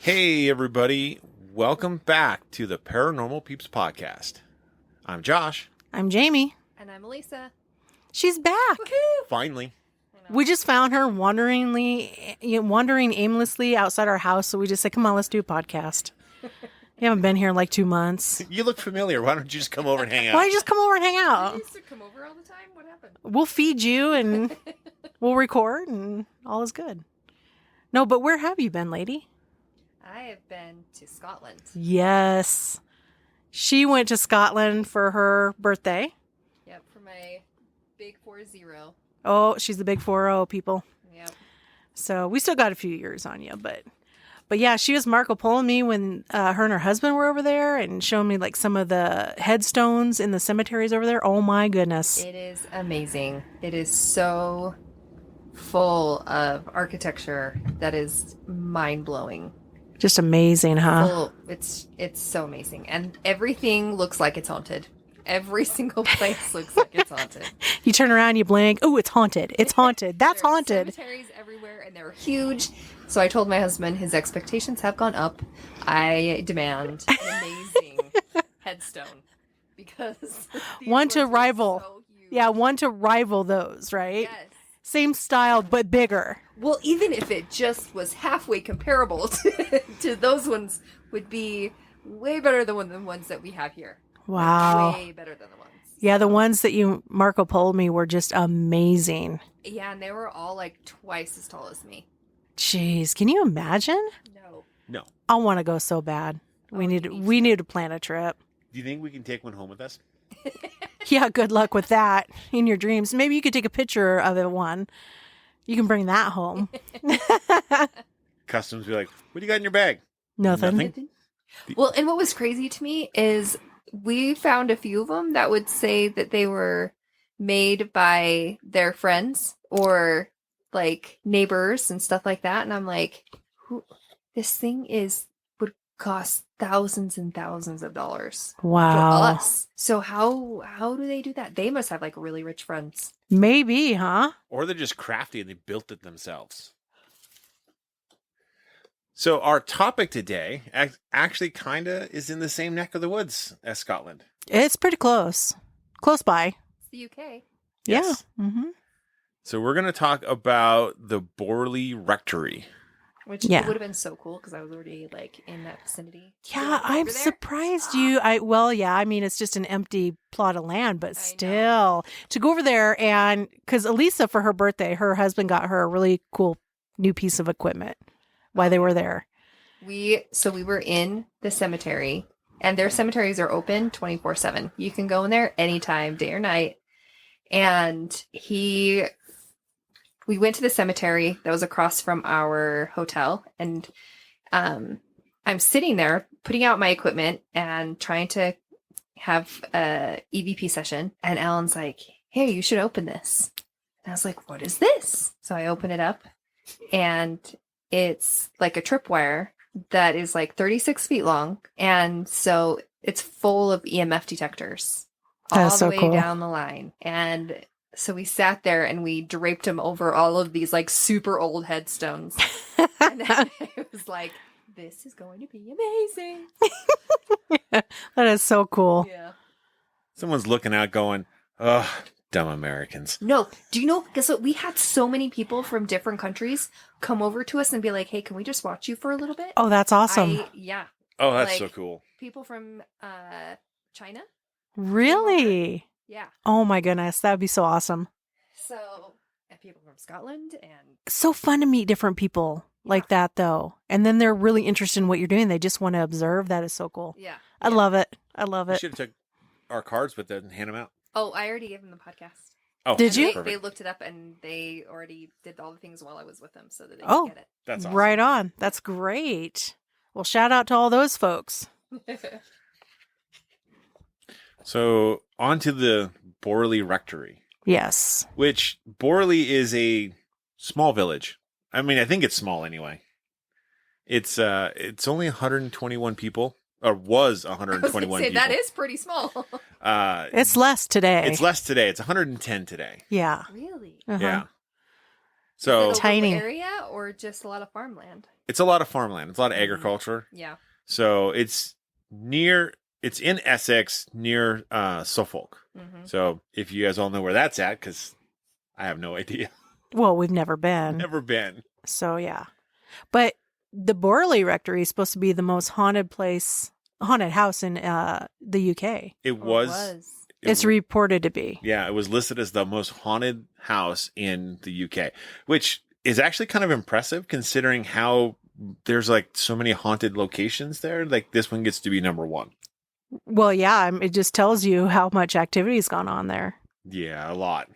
Hey, everybody. Welcome back to the Paranormal Peeps podcast. I'm Josh. I'm Jamie. And I'm Elisa. She's back. Woohoo! Finally. We just found her wandering aimlessly outside our house, so we just said, come on, let's do a podcast. You haven't been here in like 2 months. You look familiar. Why don't you just come over and hang out? Why don't you just come over and hang You out? used to come over all the time? What happened? We'll feed you and we'll record and all is good. No, but where have you been, lady? I have been to Scotland. Yes. She went to Scotland for her birthday. Yep, for my big 40. Oh, she's the big 4-0, people. Yep. So we still got a few years on you, but yeah, she was Marco Poloing me when her and her husband were over there and showing me like some of the headstones in the cemeteries over there. Oh my goodness. It is amazing. It is so full of architecture that is mind-blowing. Just amazing, huh? Full, it's so amazing. And everything looks like it's haunted. Every single place looks like it's haunted. You turn around, you blink. Oh, it's haunted. It's haunted. That's There are haunted. Cemeteries everywhere, and they're huge. So I told my husband his expectations have gone up. I demand an amazing headstone because these One to ones are to rival those, right? Yes. Same style, but bigger. Well, even if it just was halfway comparable to those ones, would be way better than the ones that we have here. Wow. Way better than the ones. Yeah, the ones that you Marco Poloed me were just amazing. Yeah, and they were all like twice as tall as me. Jeez, can you imagine? No. I want to go so bad. We Oh, need me to too. plan a trip. Do you think we can take one home with us? Yeah, good luck with that in your dreams. Maybe you could take a picture of it one. You can bring that home. Customs be like, what do you got in your bag? Nothing. Well, and what was crazy to me is we found a few of them that would say that they were made by their friends or like neighbors and stuff like that. And I'm like, this thing would cost thousands and thousands of dollars Wow. for us. So how do they do that? They must have like really rich friends. Maybe, huh? Or they're just crafty and they built it themselves. So our topic today actually kind of is in the same neck of the woods as Scotland. It's pretty close. Close by. It's the UK. Yes. Yeah. Mm-hmm. So we're going to talk about the Borley Rectory. Which Yeah. would have been so cool because I was already like in that vicinity. Yeah, Going I'm over there. surprised you. I mean, it's just an empty plot of land, but I know. still to go over there and because Elisa, for her birthday, her husband got her a really cool new piece of equipment while they were there. We were in the cemetery, and their cemeteries are open 24/7. You can go in there anytime, day or night. And we went to the cemetery that was across from our hotel, and I'm sitting there putting out my equipment and trying to have a EVP session. And Alan's like, "Hey, you should open this." And I was like, "What is this?" So I open it up, and it's like a tripwire that is like 36 feet long. And so it's full of EMF detectors all That's the so way cool. down the line. And so we sat there and we draped them over all of these like super old headstones. And then it was like, this is going to be amazing. That is so cool. Yeah. Someone's looking out going, oh, dumb Americans. No, do you know, guess what? We had so many people from different countries come over to us and be like, hey, can we just watch you for a little bit? Oh, that's awesome. Yeah. Oh, that's Like- so cool. People from China. Really? Yeah. Oh my goodness, that would be so awesome. So, and people from Scotland and So fun to meet different people like that, though. And then they're really interested in what you're doing. They just want to observe. That is so cool. yeah. I love it. I love We it. should have took our cards with it and hand them out. Oh, I already gave them the podcast. Oh, Did you? They Perfect. looked it up and they already did all the things while I was with them so that they Oh. could get That's awesome. Right on. That's great. Well, shout out to all those folks. it. So on to the Borley Rectory, Yes. which Borley is a small village. I mean, I think it's small anyway. It's only 121 people, or was I was 121 gonna say, people. that is pretty small. It's less today. It's less today. It's 110 today. Yeah. Really? Uh-huh. Yeah. So Is it a Tiny. little area or just a lot of farmland? it's a lot of farmland. It's a lot of agriculture. Yeah. So it's in Essex near Suffolk. Mm-hmm. So if you guys all know where that's at, because I have no idea. Well, we've never been. Never been. So, yeah. But the Borley Rectory is supposed to be the most haunted house in the UK. It was. It's reported to be. Yeah, it was listed as the most haunted house in the UK, which is actually kind of impressive considering how there's like so many haunted locations there. Like this one gets to be number one. Well, yeah, it just tells you how much activity's gone on there. Yeah, a lot.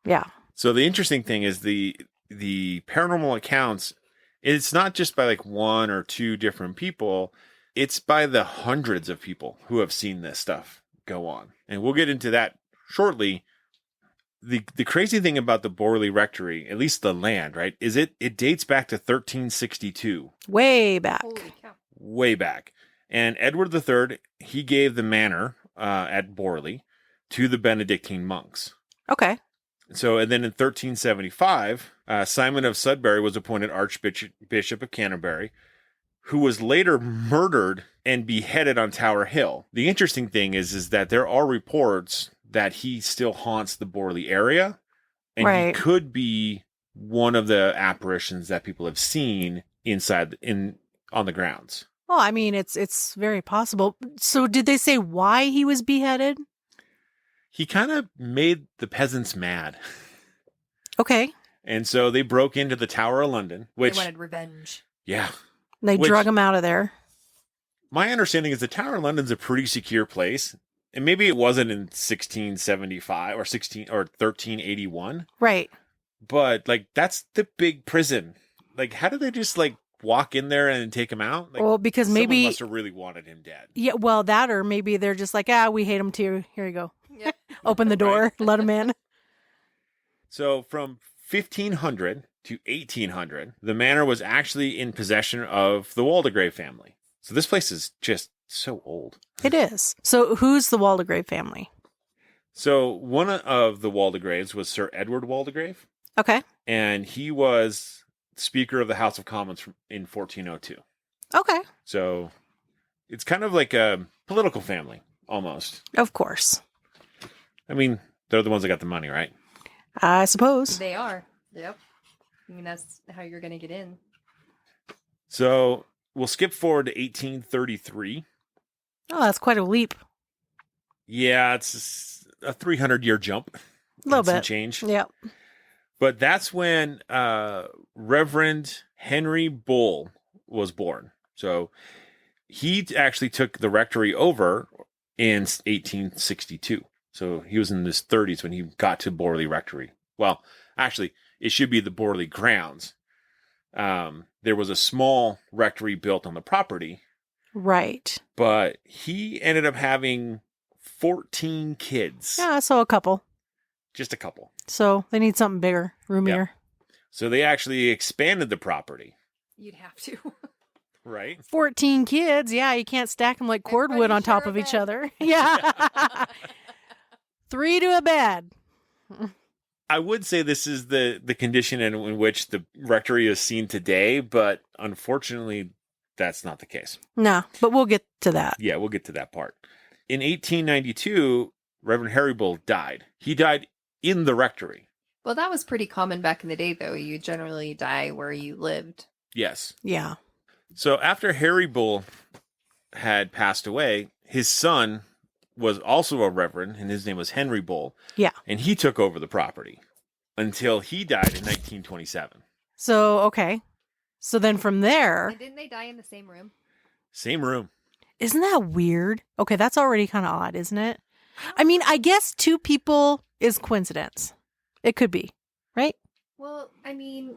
Yeah. So the interesting thing is the paranormal accounts, it's not just by like one or two different people, it's by the hundreds of people who have seen this stuff go on. And we'll get into that shortly. The crazy thing about the Borley Rectory, at least the land, right, is it dates back to 1362. Way back. Holy cow. Way back. And Edward III, he gave the manor at Borley to the Benedictine monks. Okay. So, and then in 1375, Simon of Sudbury was appointed Archbishop of Canterbury, who was later murdered and beheaded on Tower Hill. The interesting thing is that there are reports that he still haunts the Borley area, and he Right. could be one of the apparitions that people have seen on the grounds. Well, I mean, it's very possible. So did they say why he was beheaded? He kind of made the peasants mad. Okay. And so they broke into the Tower of London, which, They wanted revenge. yeah. They Which- drug him out of there. My understanding is the Tower of London's a pretty secure place. And maybe it wasn't in 1675 or 1381, Right. but like that's the big prison. Like, how did they just like walk in there and take him out? Like, Well, because someone maybe, must have really wanted him dead. yeah, well, that or maybe they're just like, we hate him too. Here you go. Yep. Open the door, Right. let him in. So from 1500 to 1800, the manor was actually in possession of the Waldegrave family. So this place is just so old. It is. So who's the Waldegrave family? So one of the Waldegraves was Sir Edward Waldegrave, Okay. and he was Speaker of the House of Commons in 1402. Okay. So it's kind of like a political family, almost. Of course. I mean, they're the ones that got the money, right? I suppose. They are. Yep. I mean, that's how you're going to get in. So we'll skip forward to 1833. Oh, that's quite a leap. Yeah, it's a 300-year jump. A little And some bit. change. Yep. But that's when Reverend Henry Bull was born. So he actually took the rectory over in 1862. So he was in his 30s when he got to Borley Rectory. Well, actually, it should be the Borley grounds. There was a small rectory built on the property, Right. but he ended up having 14 kids. Yeah, so a couple. Just a couple. So they need something bigger, roomier. So they actually expanded the property, You'd have to. right? 14 kids. Yeah, you can't stack them like cordwood Everybody on top share a of each bed. other. Yeah. 3 to a bed. I would say this is the condition in which the rectory is seen today, but unfortunately, that's not the case. No, but we'll get to that. Yeah, we'll get to that part. In 1892, Reverend Harry Bull died. He died in the rectory. Well, that was pretty common back in the day, though. You generally die where you lived. Yes. Yeah. So after Harry Bull had passed away, his son was also a reverend, and his name was Henry Bull. Yeah. And he took over the property until he died in 1927. So, okay. So then from there, And didn't they die in the same room? Same room. isn't that weird? Okay, that's already kind of odd, isn't it? I mean, I guess 2 people is coincidence. It could be, right? Well, I mean,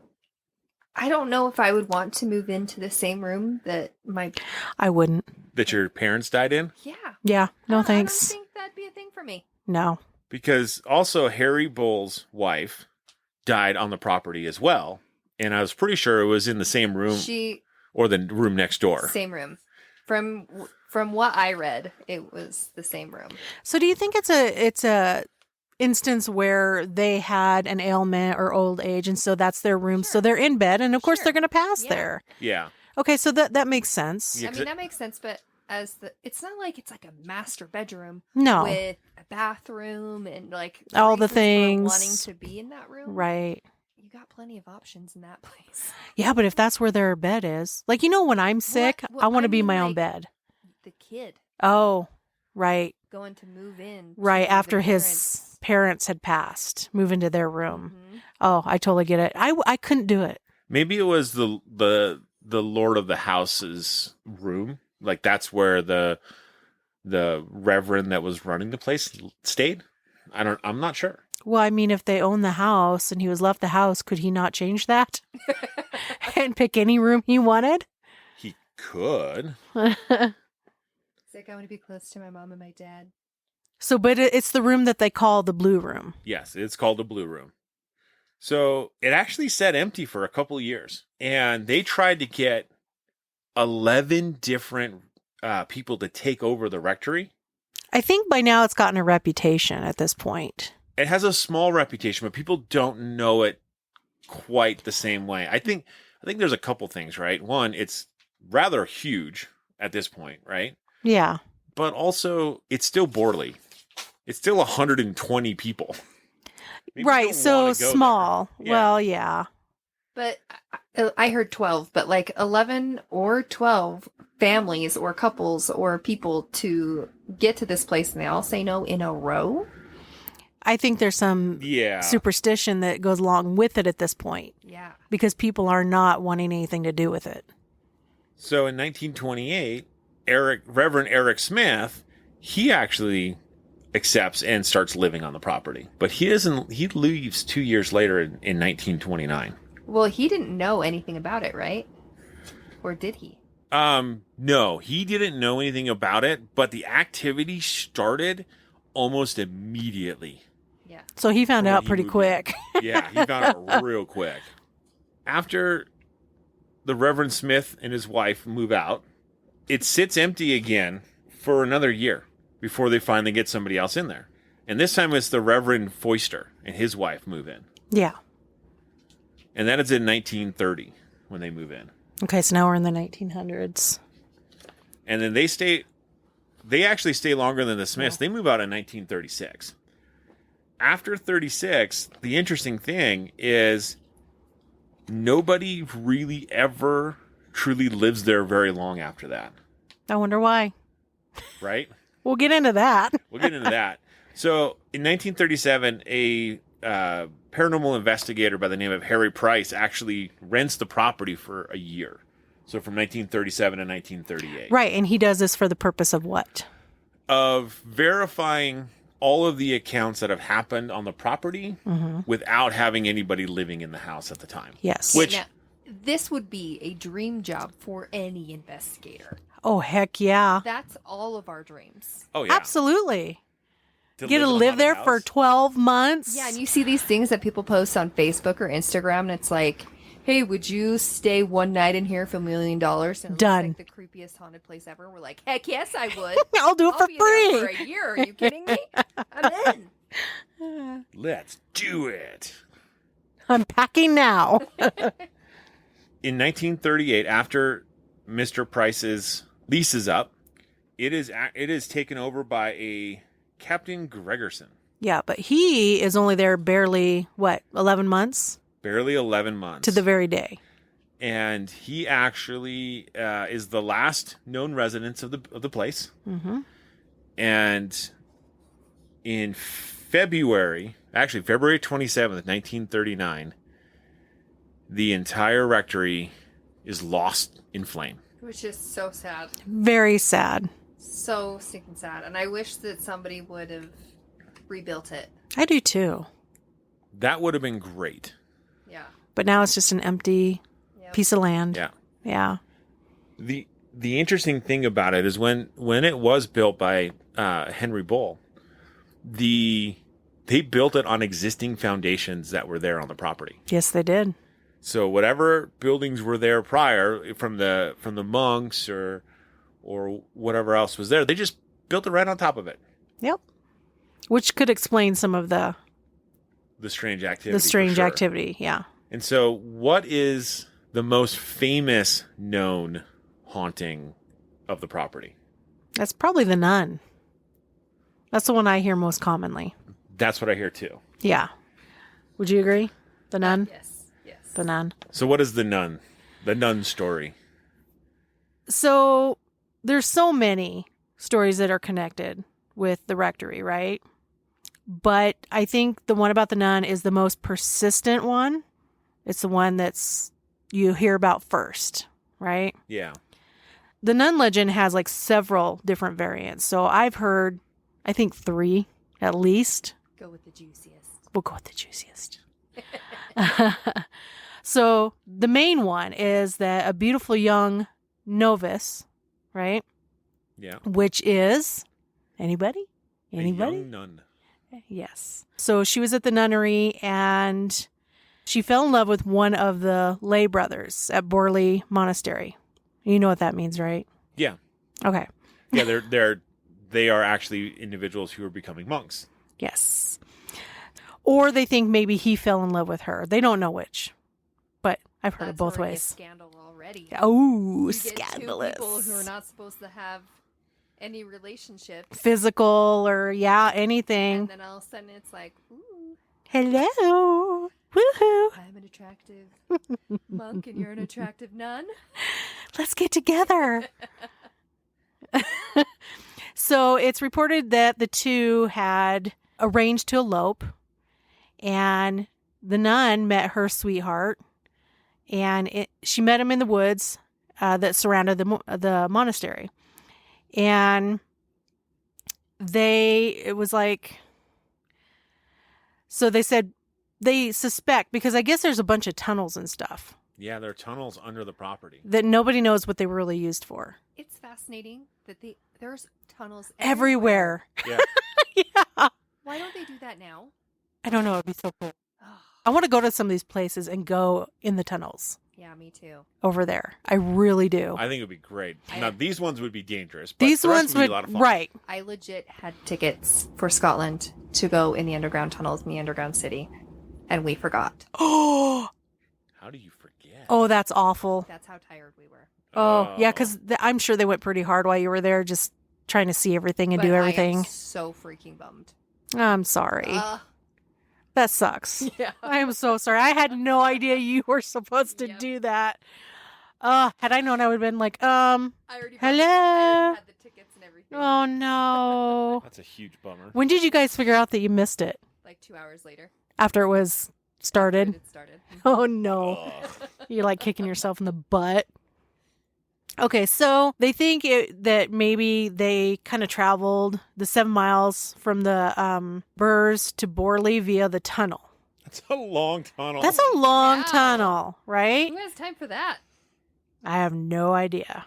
I don't know if I would want to move into the same room that my... I wouldn't. That your parents died in? Yeah. Yeah, no I thanks. don't think that'd be a thing for me. No. Because also Harry Bull's wife died on the property as well. And I was pretty sure it was in the same room or the room next door. Same room. From what I read, it was the same room. So do you think it's a instance where they had an ailment or old age, and so that's their room. So Sure. they're in bed, and of course Sure. they're going to pass Yeah. there. Yeah. Okay, so that makes sense. Yeah. I mean, that makes sense, but it's not like it's like a master bedroom No. with a bathroom and like All the reasons for things. wanting to be in that room. Right. You got plenty of options in that place. Yeah, but if that's where their bed is, like, when I'm sick, Well, I want I to be mean, my own like, bed. The kid Oh, right. going to move in. Right. to After the his parents had passed, move into their room. Mhm. Oh, I totally get it. I couldn't do it. Maybe it was the Lord of the House's room. Like that's where the reverend that was running the place stayed. I'm not sure. Well, I mean, if they own the house and he was left the house, could he not change that and pick any room he wanted? He could. It's like I want to be close to my mom and my dad. So, but it's the room that they call the blue room. Yes, it's called the Blue Room. So it actually sat empty for a couple of years, and they tried to get 11 different people to take over the rectory. I think by now it's gotten a reputation at this point. It has a small reputation, but people don't know it quite the same way. I think there's a couple things, right? One, it's rather huge at this point, right? Yeah. But also, it's still Borley. It's still 120 people. Maybe you Right. don't So wanna go small. there. Yeah. Well, yeah. But I heard 12, but like 11 or 12 families or couples or people to get to this place and they all say no in a row. I think there's some Yeah. superstition that goes along with it at this point Yeah. because people are not wanting anything to do with it. So in 1928, Reverend Eric Smith, he actually accepts and starts living on the property. But he leaves 2 years later in 1929. Well, he didn't know anything about it, right? Or did he? No, he didn't know anything about it, but the activity started almost immediately. Yeah. So he found From when out he pretty moved quick. Yeah, he found out real quick. After the Reverend Smith and his wife move out, it sits empty again for another year before they finally get somebody else in there. And this time it's the Reverend Foister and his wife move in. Yeah. And that is in 1930 when they move in. Okay, so now we're in the 1900s. And then they actually stay longer than the Smiths. They move out in 1936. After 36, the interesting thing is nobody really ever truly lives there very long after that, I wonder why. right? We'll get into that. We'll get into that. So in 1937, a paranormal investigator by the name of Harry Price actually rents the property for a year. So from 1937 to 1938. Right, and he does this for the purpose of what? Of verifying all of the accounts that have happened on the property without having anybody living in the house at the time. Yes. Which- Now, this would be a dream job for any investigator. Oh, heck yeah. That's all of our dreams. Oh, yeah. Absolutely. To Get to in a live haunted there house? for 12 months. Yeah, and you see these things that people post on Facebook or Instagram, and it's like, hey, would you stay one night in here for $1 million? And it Done. looks like the creepiest haunted place ever. We're like, heck yes, I would. I'll do it I'll for be there free. for a year. Are you kidding me? I'm in. Let's do it. I'm packing now. In 1938, after Mr. Price's lease is up, it is taken over by a Captain Gregerson. Yeah, but he is only there barely, 11 months? Barely 11 months. To the very day. And he actually is the last known resident of the place. Mm-hmm. And in February 27th, 1939, the entire rectory is lost in flame. Which is so sad. Very sad. So stinking sad. And I wish that somebody would have rebuilt it. I do too. That would have been great. Yeah. But now it's just an empty Yep. piece of land. Yeah. Yeah. The interesting thing about it is when it was built by Henry Bull, they built it on existing foundations that were there on the property. Yes, they did. So whatever buildings were there prior from the monks or whatever else was there, they just built it right on top of it. Yep. Which could explain some of the strange activity. strange activity, yeah. And so, what is the most famous known haunting of the property? That's probably the nun. That's the one I hear most commonly. That's what I hear too. Yeah. Would you agree? The nun? Yes. The nun. So what is the nun? The nun story. So there's so many stories that are connected with the rectory, right? But I think the one about the nun is the most persistent one. It's the one that's you hear about first, right? Yeah. The nun legend has like several different variants. So I've heard, I think 3 at least. Go with the juiciest. We'll go with the juiciest. So the main one is that a beautiful young novice, right? Yeah. Which is anybody? A young nun. Yes. So she was at the nunnery and she fell in love with one of the lay brothers at Borley Monastery. You know what that means, right? Yeah. Okay. Yeah, they are actually individuals who are becoming monks. Yes. Or they think maybe he fell in love with her. They don't know which. But I've heard it both already ways. A scandal already. Oh, You get scandalous. 2 people who are not supposed to have any relationship. Physical or anything. And then all of a sudden it's like, ooh, Hello. Woohoo. I'm an attractive monk and you're an attractive nun. Let's get together. So it's reported that the two had arranged to elope, and the nun met her sweetheart, and she met him in the woods that surrounded the monastery. And it was like, so they said they suspect, because I guess there's a bunch of tunnels and stuff. Yeah, there are tunnels under the property. That nobody knows what they were really used for. It's fascinating that there's tunnels Everywhere. Yeah. Yeah. Why don't they do that now? I don't know. It'd be so cool. I want to go to some of these places and go in the tunnels Yeah, me too. over there. I really do. I think it would be great. Now, these ones would be dangerous. But These the rest ones would be would, a lot of fun. right. I legit had tickets for Scotland to go in the underground tunnels in the underground city, and we forgot. Oh, How do you forget? that's awful. That's how tired we were. Oh, yeah, because I'm sure they went pretty hard while you were there, just trying to see everything and But do I everything. am so freaking bummed. I'm sorry. That sucks. Yeah. I am so sorry. I had no idea you were supposed to Yep. do that. Had I known, I would have been like, I already hello? had the tickets and everything. oh no. That's a huge bummer. When did you guys figure out that you missed it? Like 2 hours later. After it was started? It started. Oh no. Ugh. You're like kicking yourself in the butt. Okay, so they think that maybe they kind of traveled the 7 miles from the Burrs to Borley via the tunnel. That's a long tunnel. That's a long Wow. tunnel, right? Who has time for that? I have no idea.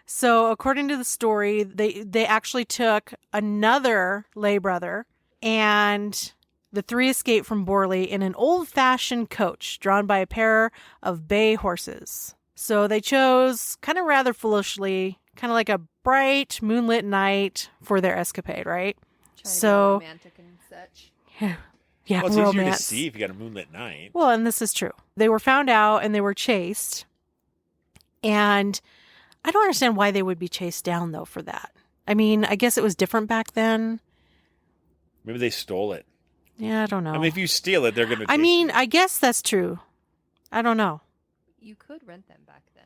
So according to the story, they actually took another lay brother, and the 3 escaped from Borley in an old-fashioned coach drawn by a pair of bay horses. So they chose, kind of rather foolishly, kind of like a bright moonlit night for their escapade, right? Trying So- to be romantic and such. Yeah, Well, it's easier to romance. see if you got a moonlit night. Well, and this is true. They were found out and they were chased. And I don't understand why they would be chased down, though, for that. I mean, I guess it was different back then. Maybe they stole it. Yeah, I don't know. I mean, if you steal it, they're going to. I mean, I guess that's true. I don't know. You could rent them back then.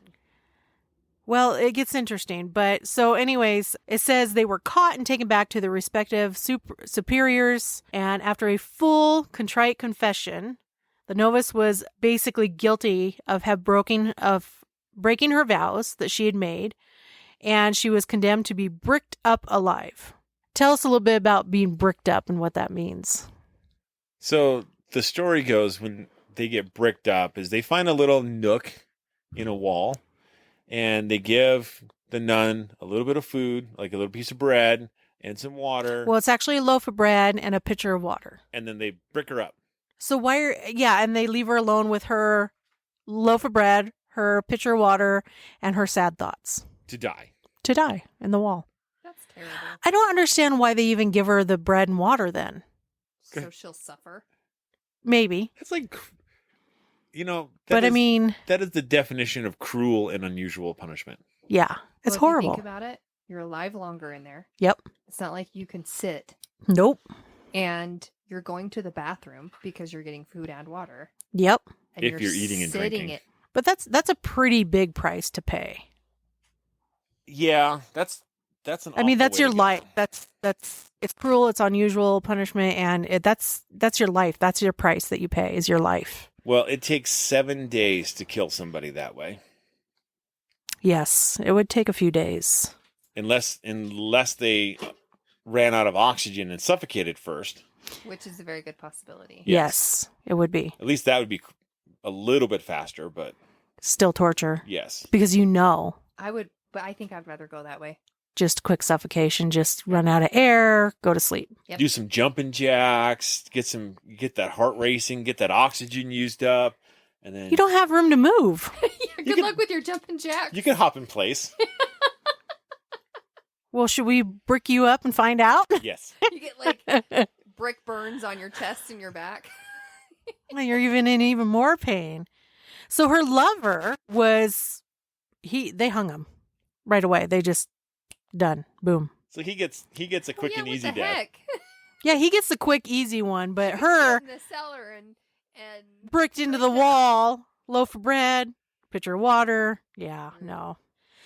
Well, it gets interesting. But so anyways, it says they were caught and taken back to their respective superiors. And after a full contrite confession, the novice was basically guilty of breaking her vows that she had made. And she was condemned to be bricked up alive. Tell us a little bit about being bricked up and what that means. So the story goes, when they get bricked up, is they find a little nook in a wall, and they give the nun a little bit of food, like a little piece of bread and some water. Well, it's actually a loaf of bread and a pitcher of water. And then they brick her up. So and they leave her alone with her loaf of bread, her pitcher of water, and her sad thoughts To die. to die in the wall. That's terrible. I don't understand why they even give her the bread and water then. So she'll suffer. Maybe. It's like, But I mean, that is the definition of cruel and unusual punishment. yeah, it's Well, if horrible. you think about it, you're alive longer in there. Yep. It's not like you can sit Nope. and you're going to the bathroom because you're getting food and water. Yep. And If you're eating and sitting drinking. it. But that's a pretty big price to pay. Yeah, that's an. I mean, awful that's way your to go. life. That's it's cruel. It's unusual punishment, and that's your life. That's your price that you pay is your life. Well, it takes 7 days to kill somebody that way, Yes, it would take a few days. unless they ran out of oxygen and suffocated first. Which is a very good possibility. Yes, it would be At least that would be a little bit faster, but still torture yes. because But I think I'd rather go that way. just quick suffocation, just run out of air, go to sleep. Yep. Do some jumping jacks, get that heart racing, get that oxygen used up, and then You don't have room to move. Yeah, good luck with your jumping jacks. you can hop in place. Well, should we brick you up and find out? Yes. You get like brick burns on your chest and your back. You're even more pain. So her lover they hung him right away. They just done. Boom. So he gets a quick and easy what the death. heck? Yeah, he gets the quick, easy one, but Just her get in the cellar and bricked into the wall, loaf of bread, pitcher of water. Yeah, no.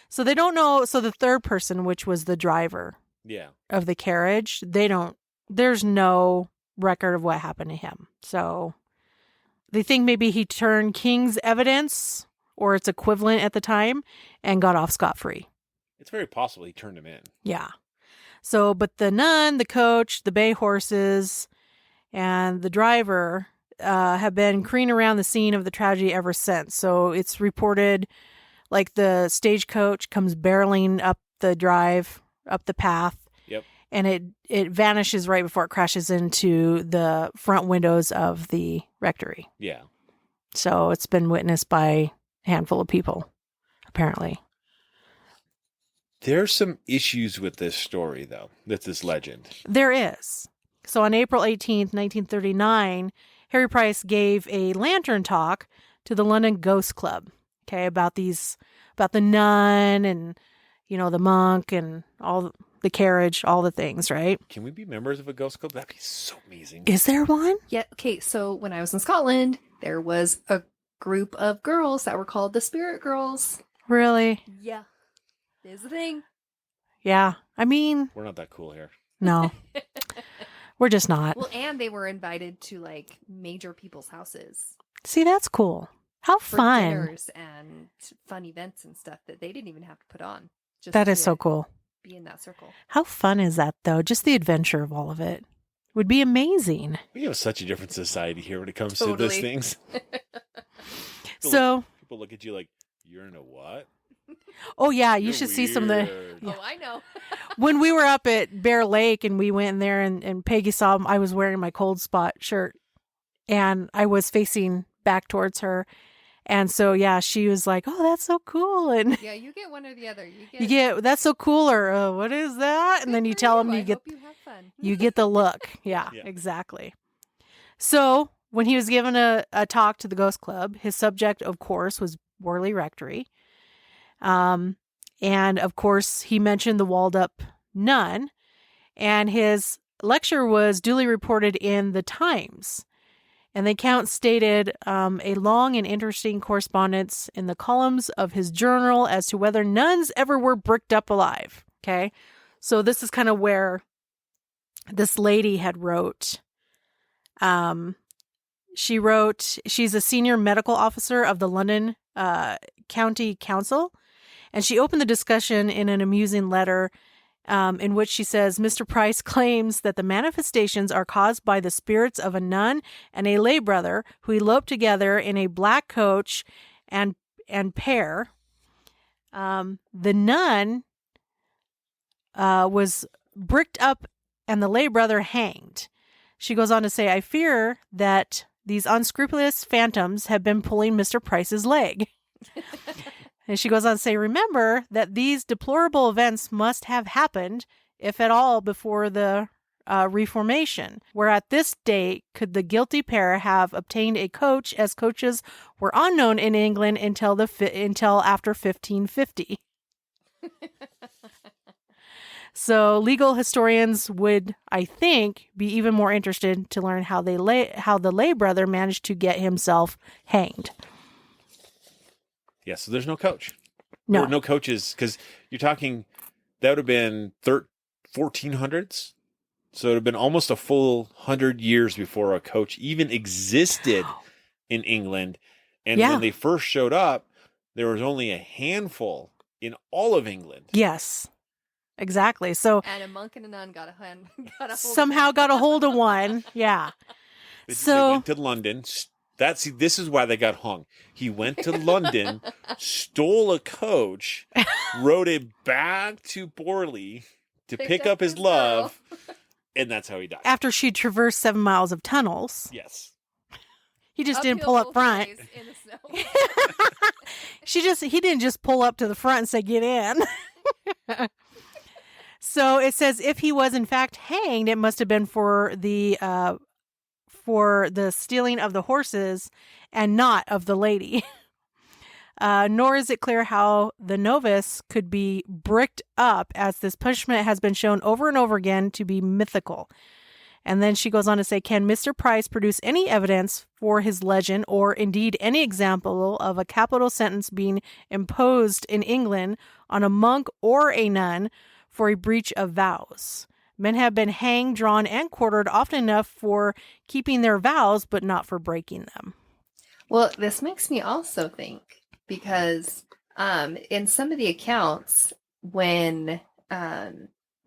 So they don't know. So the third person, which was the driver Yeah. of the carriage, there's no record of what happened to him. So they think maybe he turned King's evidence or its equivalent at the time and got off scot-free. It's very possible he turned him in. Yeah. So, but the nun, the coach, the bay horses, and the driver have been careening around the scene of the tragedy ever since. So it's reported like the stagecoach comes barreling up the drive, up the path. Yep. And it vanishes right before it crashes into the front windows of the rectory. Yeah. So it's been witnessed by a handful of people, apparently. There's some issues with this story, though, with this legend. There is. So on April 18th, 1939, Harry Price gave a lantern talk to the London Ghost Club, okay, about the nun and, the monk and all the carriage, all the things, right? Can we be members of a ghost club? That'd be so amazing. Is there one? Yeah. Okay. So when I was in Scotland, there was a group of girls that were called the Spirit Girls. Really? Yeah. Is the thing. Yeah. I mean, We're not that cool here. no. We're just not. Well, and they were invited to like major people's houses See, that's cool. How for fun. dinners and fun events and stuff that they didn't even have to put on. Just That is to so cool. Be in that circle. How fun is that, though? Just the adventure of all of it would be amazing. We have such a different society here when it comes to Totally. these things. So, People look at you like, you're in a what? oh yeah, you You're should see some of the... weird." Yeah. Oh, I know. When we were up at Bear Lake and we went in there and Peggy saw I was wearing my Cold Spot shirt and I was facing back towards her. And so, yeah, she was like, oh, that's so cool. And Yeah, you get one or the other. you get, that's so cool. Or what is that? And then you tell them I you get, hope you have fun. you get the look. Yeah, Yeah. exactly. So when he was given a talk to the Ghost Club, his subject, of course, was Borley Rectory. And of course, he mentioned the walled up nun, and his lecture was duly reported in the Times. And the account stated a long and interesting correspondence in the columns of his journal as to whether nuns ever were bricked up alive. Okay. So this is kind of where this lady had wrote. She's a senior medical officer of the London County Council. And she opened the discussion in an amusing letter in which she says, Mr. Price claims that the manifestations are caused by the spirits of a nun and a lay brother who eloped together in a black coach and pair. The nun was bricked up and the lay brother hanged. She goes on to say, I fear that these unscrupulous phantoms have been pulling Mr. Price's leg. And she goes on to say, remember that these deplorable events must have happened, if at all, before the Reformation, where at this date could the guilty pair have obtained a coach, as coaches were unknown in England until after 1550. So legal historians would, I think, be even more interested to learn how the lay brother managed to get himself hanged. Yeah, so there's no coach. No. Or no coaches, because you're talking, that would have been 1400s. So it would have been almost a full 100 years before a coach even existed in England. And when they first showed up, there was only a handful in all of England. Yes, exactly. So and a monk and a nun got a hold of one. Yeah. They went to London. This is why they got hung. He went to London, stole a coach, rode it back to Borley to pick up his love, and that's how he died. After she traversed 7 miles of tunnels. Yes. He just didn't pull up front. In the snow. He didn't just pull up to the front and say, get in. So it says if he was in fact hanged, it must have been for the stealing of the horses and not of the lady. Nor is it clear how the novice could be bricked up, as this punishment has been shown over and over again to be mythical. And then she goes on to say, can Mr. Price produce any evidence for his legend, or indeed any example of a capital sentence being imposed in England on a monk or a nun for a breach of vows? Men have been hanged, drawn, and quartered often enough for keeping their vows, but not for breaking them. Well, this makes me also think, because in some of the accounts, when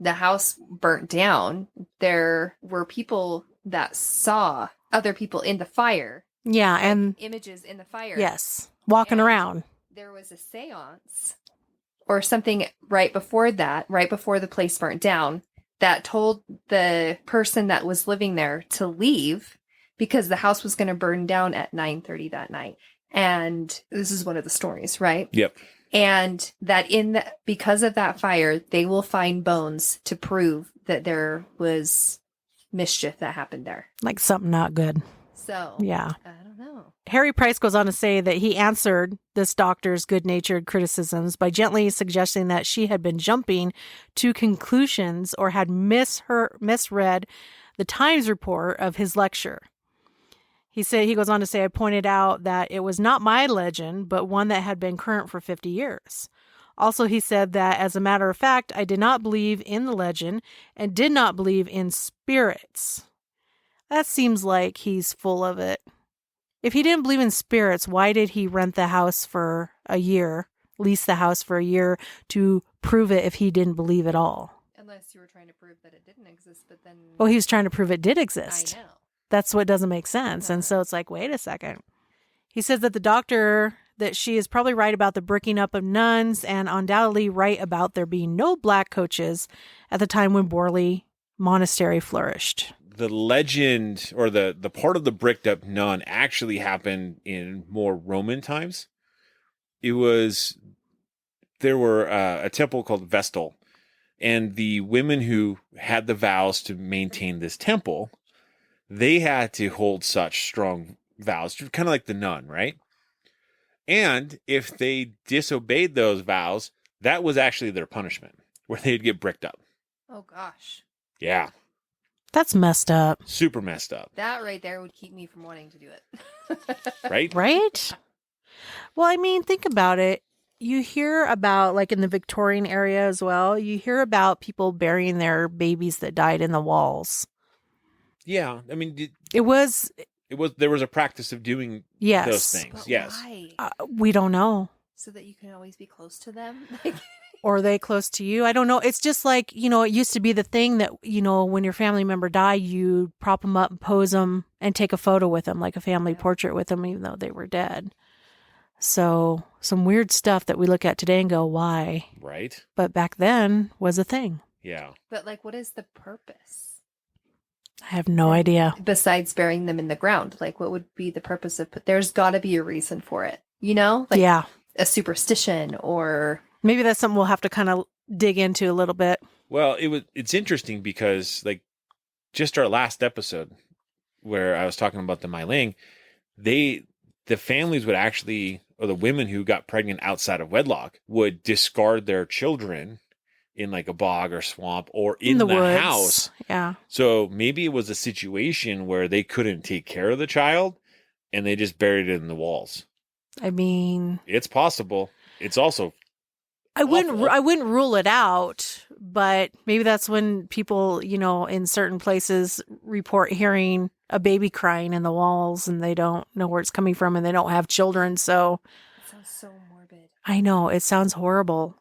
the house burnt down, there were people that saw other people in the fire. Yeah, and images in the fire. Yes, walking around. There was a seance or something right before the place burnt down, that told the person that was living there to leave because the house was going to burn down at 9:30 that night. And this is one of the stories, right? Yep. And that because of that fire, they will find bones to prove that there was mischief that happened there. Like something not good. So, yeah. I don't know. Harry Price goes on to say that he answered this doctor's good-natured criticisms by gently suggesting that she had been jumping to conclusions or had misread the Times report of his lecture. He goes on to say, I pointed out that it was not my legend, but one that had been current for 50 years. Also, he said that, as a matter of fact, I did not believe in the legend and did not believe in spirits. That seems like he's full of it. If he didn't believe in spirits, why did he rent the house for a year, lease the house for a year to prove it if he didn't believe at all? Unless you were trying to prove that it didn't exist, but then... Well, he was trying to prove it did exist. I know. That's what doesn't make sense. And so it's like, wait a second. He says that the doctor, that she is probably right about the bricking up of nuns and undoubtedly right about there being no black coaches at the time when Borley Monastery flourished. The legend, or the part of the bricked up nun, actually happened in more Roman times. There were a temple called Vestal, and the women who had the vows to maintain this temple, they had to hold such strong vows, kind of like the nun, right? And if they disobeyed those vows, that was actually their punishment, where they'd get bricked up. Oh, gosh. Yeah. That's messed up. Super messed up. That right there would keep me from wanting to do it. Right? Right? Well, I mean, think about it. You hear about, like in the Victorian area as well, you hear about people burying their babies that died in the walls. Yeah. I mean, there was a practice of doing those things. But yes. why? We don't know. So that you can always be close to them? Or are they close to you? I don't know. It's just like, it used to be the thing that, when your family member died, you prop them up and pose them and take a photo with them, like a family portrait with them, even though they were dead. So some weird stuff that we look at today and go, why? Right. But back then was a thing. Yeah. But what is the purpose? I have no idea. Besides burying them in the ground, what would be the purpose of there's got to be a reason for it, Yeah. a superstition or Maybe that's something we'll have to kind of dig into a little bit. Well, it's interesting because like just our last episode where I was talking about the Mailing, the families would actually, or the women who got pregnant outside of wedlock would discard their children in like a bog or swamp or in the woods. house. Yeah. So maybe it was a situation where they couldn't take care of the child and they just buried it in the walls. I mean, It's possible. It's also I awful. wouldn't rule it out, but maybe that's when people, in certain places report hearing a baby crying in the walls and they don't know where it's coming from and they don't have children. So it sounds so morbid. I know it sounds horrible.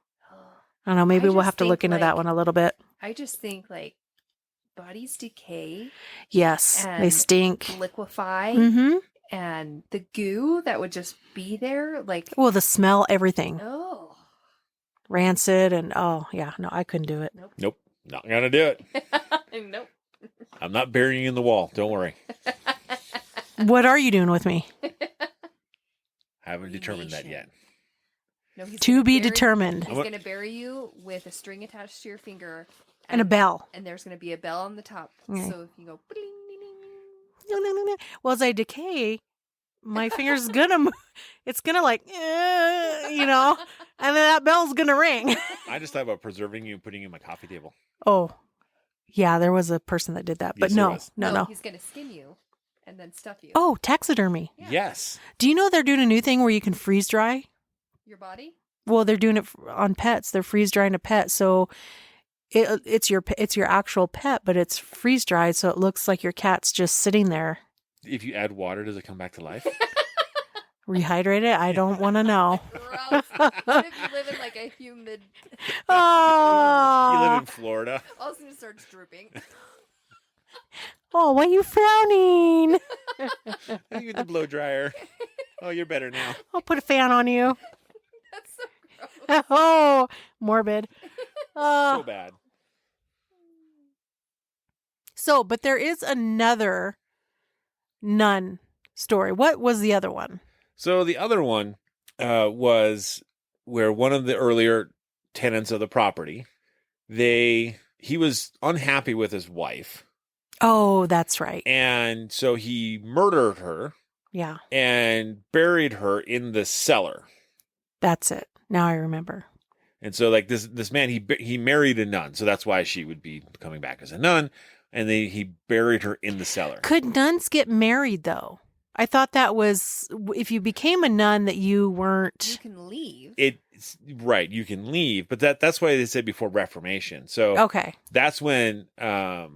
I don't know. Maybe I we'll just have to look think, into that like, one a little bit. I just think like bodies decay, Yes, they and stink. liquefy, Mm-hmm. and the goo that would just be there, like Well, the smell, everything. oh, Rancid and no, I couldn't do it. Nope. Not gonna do it. nope. I'm not burying you in the wall. Don't worry. What are you doing with me? Haven't determined that Cremation. yet. No, he's To gonna be bury- determined. He's going to bury you with a string attached to your finger And a bell. and there's going to be a bell on the top. Okay. So if you go, bling, ding, ding, ding. Well, as I decay, my finger's gonna move. It's gonna like, and then that bell's gonna ring. I just thought about preserving you and putting you in my coffee table. Oh, yeah, there was a person that did that, but Yes, there no, was. no. He's going to skin you and then stuff you. Oh, taxidermy. Yeah. Yes. Do you know they're doing a new thing where you can freeze dry? Your body? Well, they're doing it on pets. They're freeze drying a pet, so it's your actual pet, but it's freeze dried, so it looks like your cat's just sitting there. If you add water, does it come back to life? Rehydrate it? I don't want to know. Gross. What if you live in like a humid... Oh, You live in Florida. All of a sudden it starts drooping. oh, why are you frowning? I use the blow dryer. Oh, you're better now. I'll put a fan on you. That's so gross. Oh, morbid. So bad. But there is another nun story. What was the other one? So the other one was where one of the earlier tenants of the property, he was unhappy with his wife. Oh, that's right. And so he murdered her Yeah, and buried her in the cellar. that's it. Now I remember. And so like this man, he married a nun. So that's why she would be coming back as a nun. And he buried her in the cellar. Could nuns get married, though? I thought that was, if you became a nun, that you You weren't. can leave. It's right. You can leave, but that's why they said before Reformation. So Okay. that's when the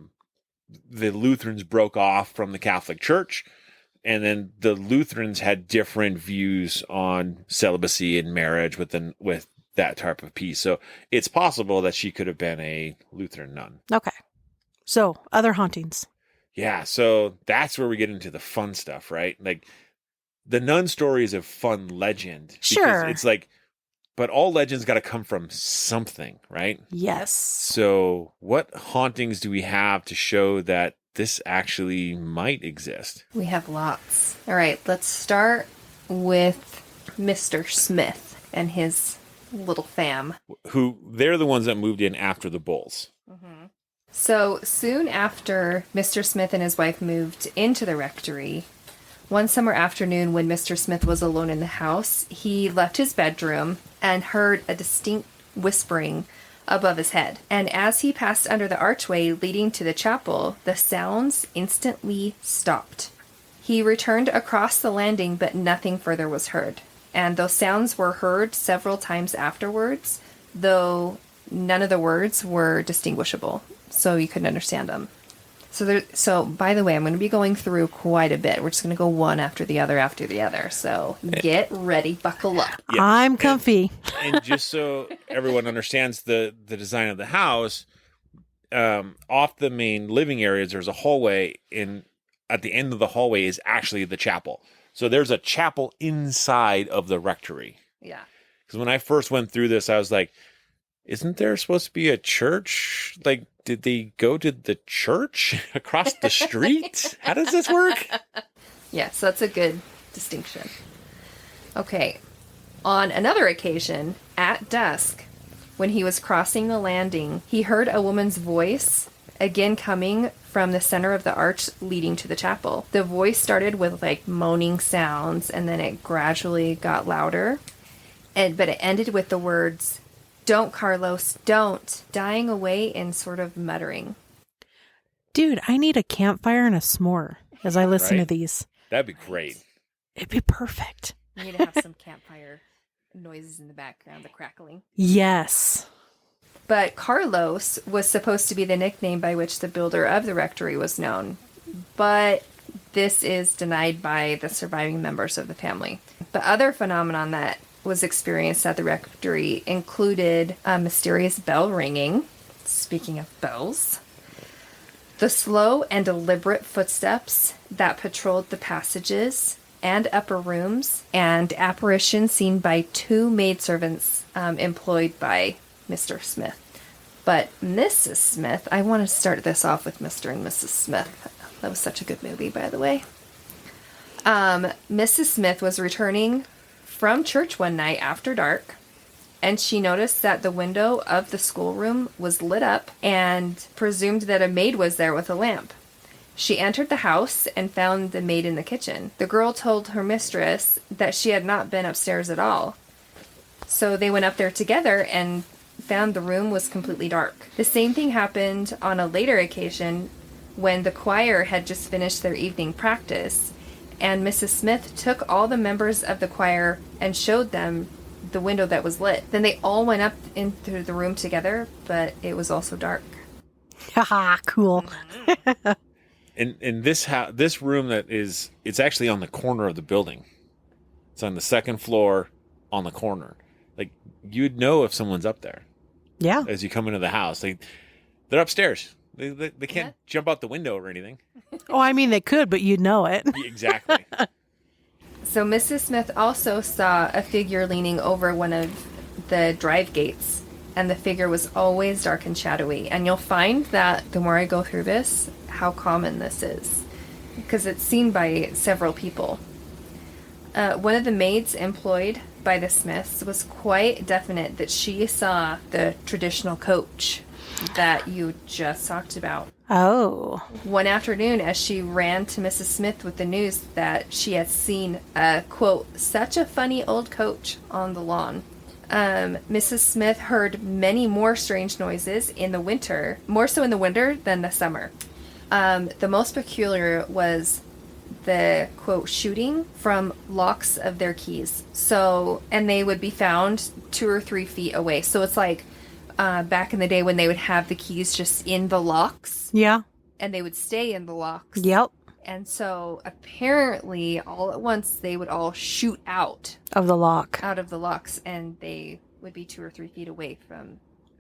Lutherans broke off from the Catholic Church, and then the Lutherans had different views on celibacy and marriage with that type of piece. So it's possible that she could have been a Lutheran nun. Okay. So, other hauntings. Yeah, so that's where we get into the fun stuff, right? Like the nun story is a fun legend. Because Sure. it's like, but all legends got to come from something, right? Yes. So what hauntings do we have to show that this actually might exist? We have lots. All right, let's start with Mr. Smith and his little fam. Who they're the ones that moved in after the Bulls. So soon after Mr. Smith and his wife moved into the rectory, one summer afternoon when Mr. Smith was alone in the house, he left his bedroom and heard a distinct whispering above his head. And as he passed under the archway leading to the chapel, the sounds instantly stopped. He returned across the landing, but nothing further was heard. And those sounds were heard several times afterwards, though none of the words were distinguishable, so you couldn't understand them. So by the way, I'm going to be going through quite a bit. We're just going to go one after the other. So get ready, buckle up. Yeah. I'm comfy. And just so everyone understands the design of the house, off the main living areas, there's a hallway. At the end of the hallway is actually the chapel. So there's a chapel inside of the rectory. Yeah. Because when I first went through this, I was like, isn't there supposed to be a church? Like, did they go to the church across the street? How does this work? Yeah, so that's a good distinction. Okay. On another occasion, at dusk, when he was crossing the landing, he heard a woman's voice, again coming from the center of the arch leading to the chapel. The voice started with like moaning sounds, and then it gradually got louder. But it ended with the words, "Don't, Carlos, don't," dying away in sort of muttering. Dude, I need a campfire and a s'more as I listen to these. That'd be great. It'd be perfect. You need to have some campfire noises in the background, the crackling. Yes. But Carlos was supposed to be the nickname by which the builder of the rectory was known. But this is denied by the surviving members of the family. The other phenomenon that was experienced at the rectory included a mysterious bell ringing. Speaking of bells, the slow and deliberate footsteps that patrolled the passages and upper rooms, and apparitions seen by 2 maidservants employed by Mr. Smith. But Mrs. Smith, I want to start this off with Mr. and Mrs. Smith. That was such a good movie, by the way. Mrs. Smith was returning from church one night after dark, and she noticed that the window of the schoolroom was lit up and presumed that a maid was there with a lamp. She entered the house and found the maid in the kitchen. The girl told her mistress that she had not been upstairs at all. So they went up there together and found the room was completely dark. The same thing happened on a later occasion when the choir had just finished their evening practice, and Mrs. Smith took all the members of the choir and showed them the window that was lit. Then they all went up into the room together, but it was also dark. Haha, cool. In this room it's actually on the corner of the building. It's on the second floor on the corner. Like, you'd know if someone's up there. Yeah. As you come into the house. They're upstairs. They can't jump out the window or anything. Oh, I mean, they could, but you'd know it. Exactly. So Mrs. Smith also saw a figure leaning over one of the drive gates, and the figure was always dark and shadowy. And you'll find that the more I go through this, how common this is, because it's seen by several people. One of the maids employed by the Smiths was quite definite that she saw the traditional coach that you just talked about. Oh. One afternoon, as she ran to Mrs. Smith with the news that she had seen a, quote, "such a funny old coach" on the lawn. Mrs. Smith heard many more strange noises in the winter, more so in the winter than the summer. The most peculiar was the, quote, shooting from locks of their keys. So, and they would be found 2 or 3 feet away. So it's like back in the day when they would have the keys just in the locks. Yeah. And they would stay in the locks. Yep. And so apparently all at once they would all shoot out Of the lock. of the locks, and they would be 2 or 3 feet away from.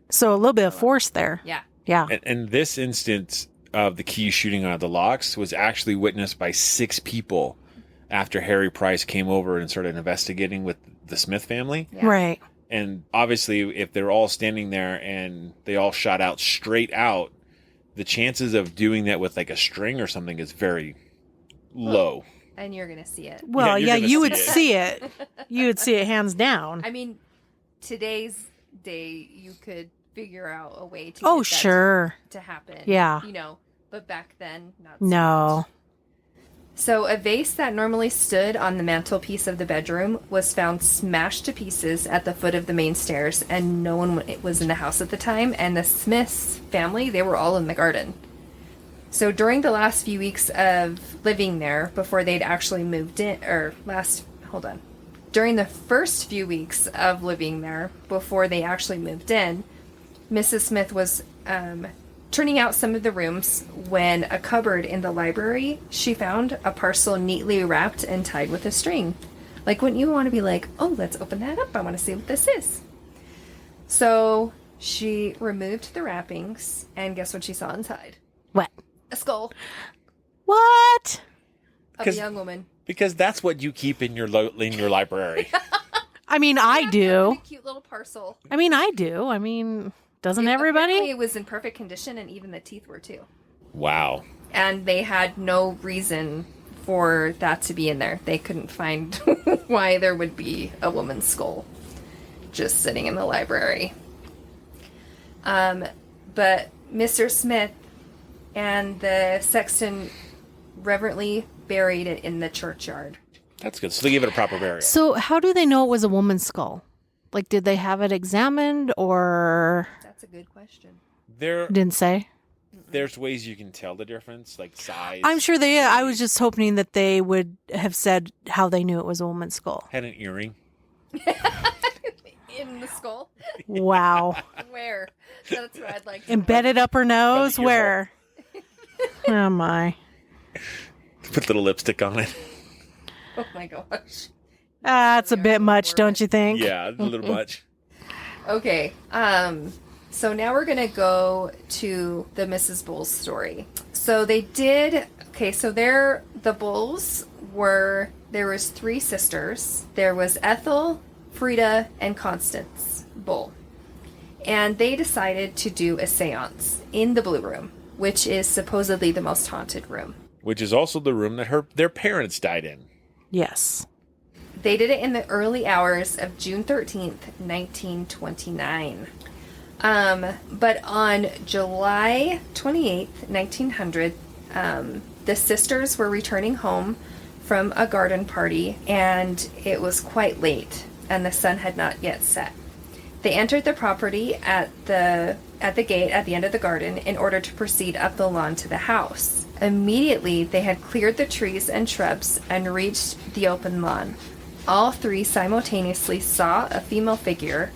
So a little bit of force there. Yeah. Yeah. And this instance of the keys shooting out of the locks was actually witnessed by 6 people after Harry Price came over and started investigating with the Smith family. Yeah. Right. And obviously, if they're all standing there and they all shot out straight out, the chances of doing that with like a string or something is very low. And you're going to see it. Well, you're yeah, gonna you see would it. see it. You would see it hands down. I mean, today's day, you could figure out a way to Oh, get that sure. to happen. Yeah. You know, but back then, not so No. much. So a vase that normally stood on the mantelpiece of the bedroom was found smashed to pieces at the foot of the main stairs, and no one was in the house at the time, and the Smiths family, they were all in the garden. So during the last few weeks of living there, before they'd actually moved in, during the first few weeks of living there, before they actually moved in, Mrs. Smith was turning out some of the rooms when a cupboard in the library, she found a parcel neatly wrapped and tied with a string. Like, wouldn't you want to be like, oh, let's open that up. I want to see what this is. So she removed the wrappings, and guess what she saw inside? What? A skull What? of a young woman. Because that's what you keep in your library. I mean, I do. A cute little parcel. I mean, doesn't Apparently everybody? it was in perfect condition, and even the teeth were too. Wow. And they had no reason for that to be in there. They couldn't find why there would be a woman's skull just sitting in the library. But Mr. Smith and the sexton reverently buried it in the churchyard. That's good. So they gave it a proper burial. So how do they know it was a woman's skull? Like, did they have it examined or... That's a good question. Didn't say? There's ways you can tell the difference, like size. I'm sure they... I was just hoping that they would have said how they knew it was a woman's skull. Had an earring. In the skull? Wow. Where? That's what I'd like to Embedded up her nose? Ear Where? Oh, my. Put a little lipstick on it. Oh, my gosh. That's a bit much, don't you think? Yeah, a little much. Okay. So now we're going to go to the Mrs. Bull's story. So they did... Okay, so the Bulls were... There was 3 sisters. There was Ethel, Frida, and Constance Bull. And they decided to do a seance in the Blue Room, which is supposedly the most haunted room. Which is also the room that their parents died in. Yes. They did it in the early hours of June 13th, 1929. But on July 28th, 1900, the sisters were returning home from a garden party, and it was quite late, and the sun had not yet set. They entered the property at the gate at the end of the garden in order to proceed up the lawn to the house. Immediately, they had cleared the trees and shrubs and reached the open lawn. All 3 simultaneously saw a female figure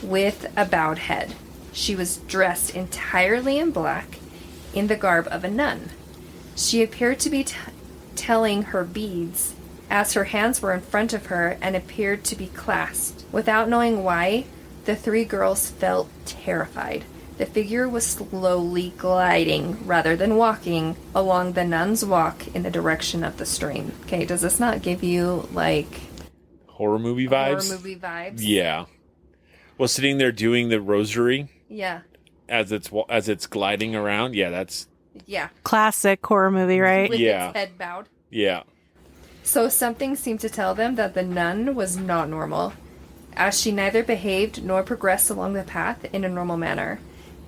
with a bowed head. She was dressed entirely in black, in the garb of a nun. She appeared to be telling her beads, as her hands were in front of her and appeared to be clasped. Without knowing why, the 3 girls felt terrified. The figure was slowly gliding, rather than walking, along the nun's walk in the direction of the stream. Okay, does this not give you, like... Horror movie vibes? Horror movie vibes? Yeah. Well, sitting there doing the rosary... Yeah. As it's gliding around, yeah, that's... Yeah. Classic horror movie, right? With Yeah. its head bowed. Yeah. So something seemed to tell them that the nun was not normal, as she neither behaved nor progressed along the path in a normal manner.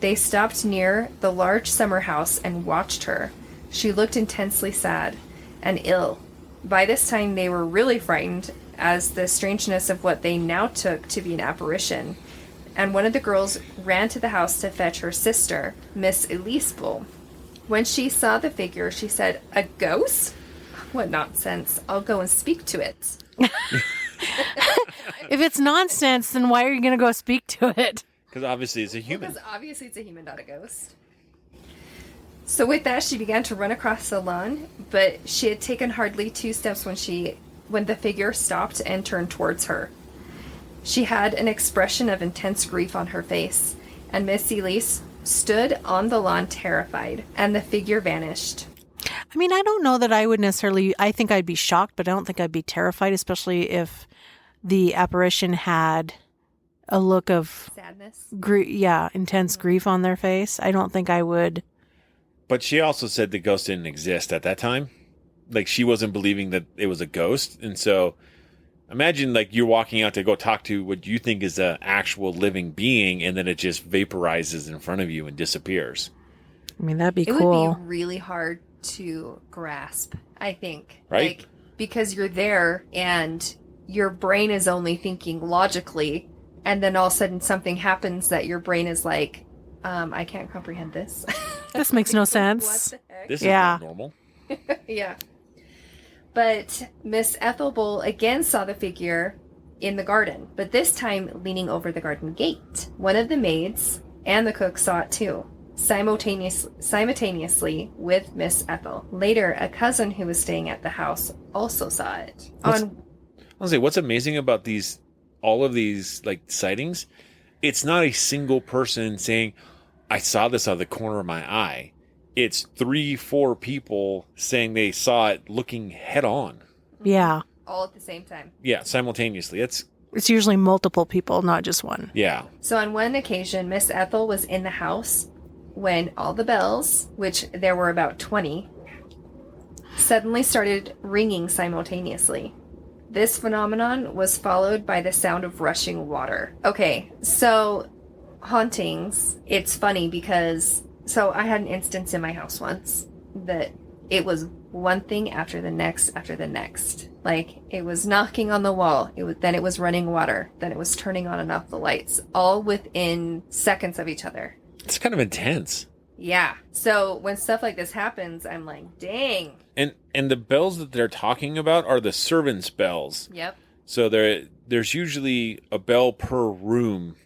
They stopped near the large summer house and watched her. She looked intensely sad and ill. By this time, they were really frightened, as the strangeness of what they now took to be an apparition. And one of the girls ran to the house to fetch her sister, Miss Elise Bull. When she saw the figure, she said, "A ghost? What nonsense. I'll go and speak to it." If it's nonsense, then why are you going to go speak to it? Because obviously it's a human. Because obviously it's a human, not a ghost. So with that, she began to run across the lawn, but she had taken hardly 2 steps when the figure stopped and turned towards her. She had an expression of intense grief on her face, and Miss Elise stood on the lawn terrified, and the figure vanished. I mean, I don't know that I would necessarily... I think I'd be shocked, but I don't think I'd be terrified, especially if the apparition had a look of... Sadness? Intense grief on their face. I don't think I would... But she also said the ghost didn't exist at that time. Like, she wasn't believing that it was a ghost. And so, imagine, like, you're walking out to go talk to what you think is an actual living being, and then it just vaporizes in front of you and disappears. I mean, that'd be It cool. would be really hard to grasp, I think. Right? Like, because you're there, and your brain is only thinking logically, and then all of a sudden something happens that your brain is like, I can't comprehend this. This makes no sense. What the heck? This Yeah. is not normal. Yeah. But Miss Ethel Bull again saw the figure in the garden, but this time leaning over the garden gate. One of the maids and the cook saw it too, simultaneously with Miss Ethel. Later, a cousin who was staying at the house also saw it. I'll say, what's amazing about all of these like sightings, it's not a single person saying, "I saw this out of the corner of my eye." It's 3-4 people saying they saw it looking head on. Yeah. All at the same time. Yeah, simultaneously. It's usually multiple people, not just one. Yeah. So on one occasion, Miss Ethel was in the house when all the bells, which there were about 20, suddenly started ringing simultaneously. This phenomenon was followed by the sound of rushing water. Okay, so hauntings, it's funny because, so I had an instance in my house once that it was one thing after the next after the next. Like, it was knocking on the wall, then it was running water, then it was turning on and off the lights, all within seconds of each other. It's kind of intense. Yeah. So when stuff like this happens, I'm like, dang. And the bells that they're talking about are the servants' bells. Yep. So there's usually a bell per room,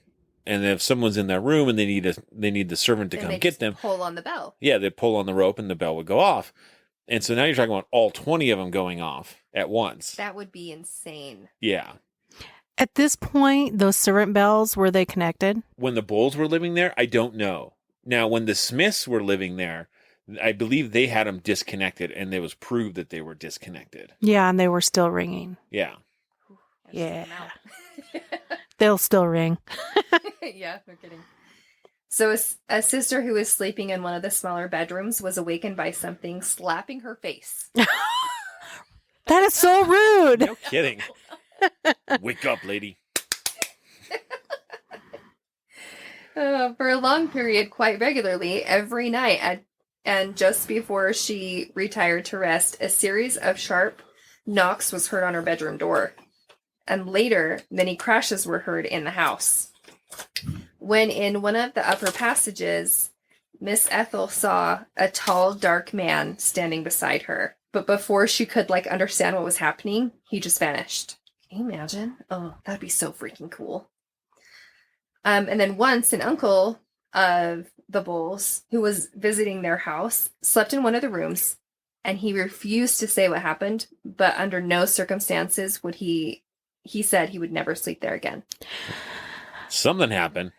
and if someone's in that room and they need the servant to And come they get just them, pull on the bell. yeah, they pull on the rope and the bell would go off. And so now you're talking about all 20 of them going off at once. That would be insane. Yeah. At this point, those servant bells, were they connected? When the Bulls were living there, I don't know. Now, when the Smiths were living there, I believe they had them disconnected, and it was proved that they were disconnected. Yeah, and they were still ringing. Yeah. Yeah. They'll still ring. Yeah, no kidding. So a sister who was sleeping in one of the smaller bedrooms was awakened by something slapping her face. That is so rude. No kidding. Wake up, lady. For a long period, quite regularly, every night, and just before she retired to rest, a series of sharp knocks was heard on her bedroom door. And later, many crashes were heard in the house. When in one of the upper passages, Miss Ethel saw a tall, dark man standing beside her. But before she could, understand what was happening, he just vanished. Can you imagine? Oh, that'd be so freaking cool. And then once, an uncle of the Bulls, who was visiting their house, slept in one of the rooms, and he refused to say what happened, but under no circumstances would he said he would never sleep there again. Something happened.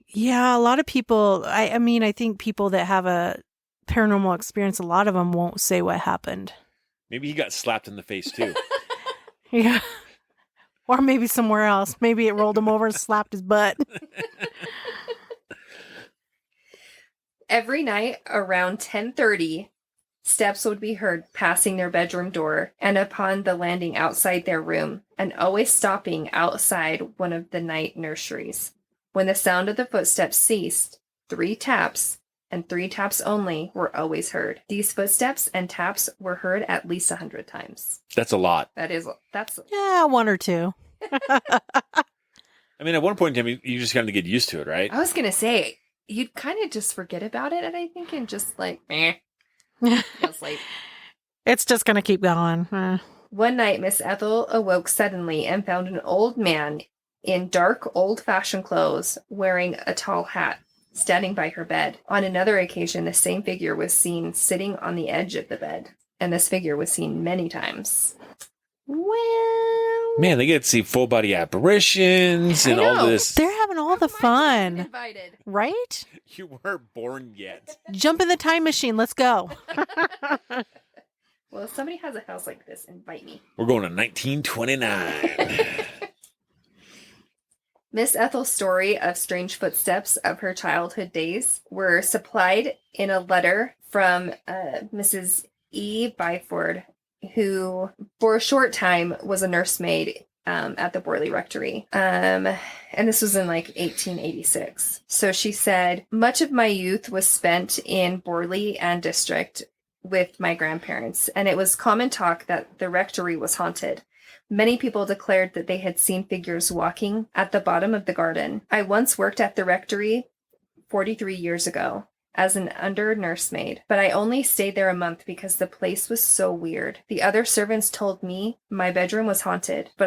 Yeah, a lot of people, I think people that have a paranormal experience, a lot of them won't say what happened. Maybe he got slapped in the face, too. Yeah. Or maybe somewhere else. Maybe it rolled him over and slapped his butt. Every night around 10:30, steps would be heard passing their bedroom door and upon the landing outside their room, and always stopping outside one of the night nurseries. When the sound of the footsteps ceased, 3 taps, and 3 taps only, were always heard. These footsteps and taps were heard at least 100 times. That's a lot. That's Yeah, 1 or 2. I mean, at one point in time, you just got to get used to it, right? I was going to say, you'd kind of just forget about it, and I think, and just meh. Sleep. It's just going to keep going. One night, Miss Ethel awoke suddenly and found an old man in dark, old-fashioned clothes, wearing a tall hat, standing by her bed. On another occasion, the same figure was seen sitting on the edge of the bed, and this figure was seen many times. Well, Man, they get to see full-body apparitions and all this. They're having all the fun. Invited. Right? You weren't born yet. Jump in the time machine. Let's go. Well, if somebody has a house like this, invite me. We're going to 1929. Miss Ethel's story of strange footsteps of her childhood days were supplied in a letter from Mrs. E. Byford, who for a short time was a nursemaid at the Borley Rectory. And this was in 1886. So she said, much of my youth was spent in Borley and district with my grandparents, and it was common talk that the rectory was haunted. Many people declared that they had seen figures walking at the bottom of the garden. I once worked at the rectory 43 years ago as an under nursemaid, but I only stayed there a month because the place was so weird. The other servants told me my bedroom was haunted, but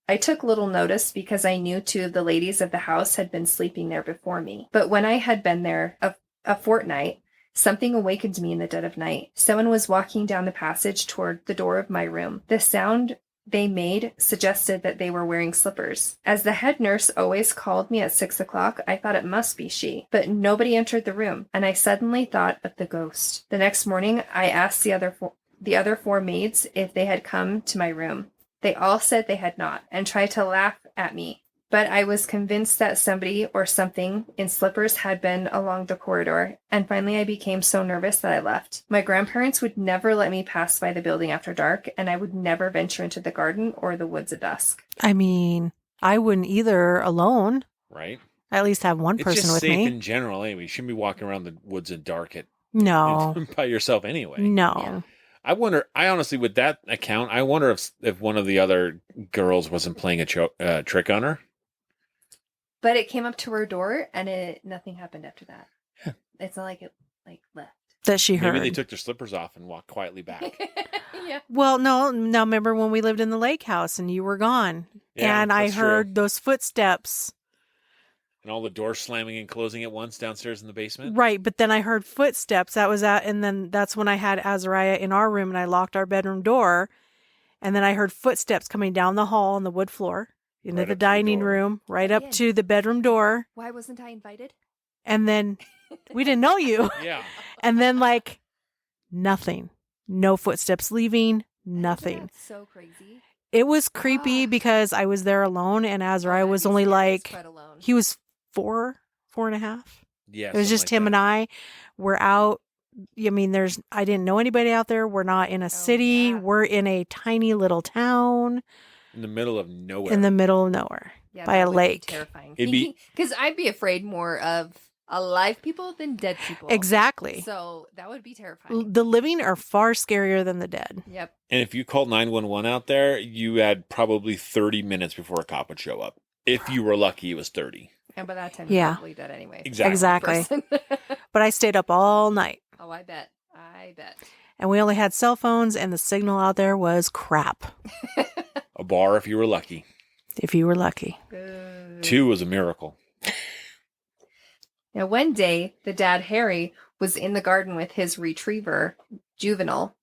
I took little notice because I knew 2 of the ladies of the house had been sleeping there before me. But when I had been there a fortnight, something awakened me in the dead of night. Someone was walking down the passage toward the door of my room. The sound they made suggested that they were wearing slippers. As the head nurse always called me at 6 o'clock, I thought it must be she. But nobody entered the room, and I suddenly thought of the ghost. The next morning, I asked the other 4 maids if they had come to my room. They all said they had not, and tried to laugh at me But I was convinced that somebody or something in slippers had been along the corridor, and finally I became so nervous that I left. My grandparents would never let me pass by the building after dark, and I would never venture into the garden or the woods at dusk. I mean, I wouldn't either alone. Right? I at least have one It's person just with safe me. in general anyway. You shouldn't be walking around the woods in dark No. by yourself anyway. No. Yeah. I honestly, with that account, I wonder if one of the other girls wasn't playing a trick on her. But it came up to her door, and nothing happened after that. Yeah. It's not like it left. That she heard. Maybe they took their slippers off and walked quietly back. Yeah. Well, no. Now, remember when we lived in the lake house and you were gone? Yeah, and I that's heard true. those footsteps. And all the doors slamming and closing at once downstairs in the basement. Right, but then I heard footsteps. That was and then that's when I had Azariah in our room and I locked our bedroom door. And then I heard footsteps coming down the hall on the wood floor into Right the up to the dining door. room, right up Again. to the bedroom door. Why wasn't I invited? And then we didn't know you. Yeah. And then nothing. No footsteps leaving, nothing. That's so crazy. It was creepy Ah. because I was there alone and Azariah I'd was be only scared as crud alone. he was 4 and a half. Yeah. It was just him and I. We're out. I mean, I didn't know anybody out there. We're not in a city. yeah. We're in a tiny little town in the middle of nowhere. in the middle of nowhere by that a would be lake. terrifying. It'd be- Because I'd be afraid more of alive people than dead people. Exactly. So that would be terrifying. The living are far scarier than the dead. Yep. And if you called 911 out there, you had probably 30 minutes before a cop would show up. If you were lucky, it was 30. And by that time, Yeah. you're probably dead anyway. Exactly. Exactly. But I stayed up all night. Oh, I bet. I bet. And we only had cell phones, and the signal out there was crap, A bar if you were lucky. if you were lucky. Good. 2 was a miracle. Now, one day, the dad, Harry, was in the garden with his retriever, Juvenile,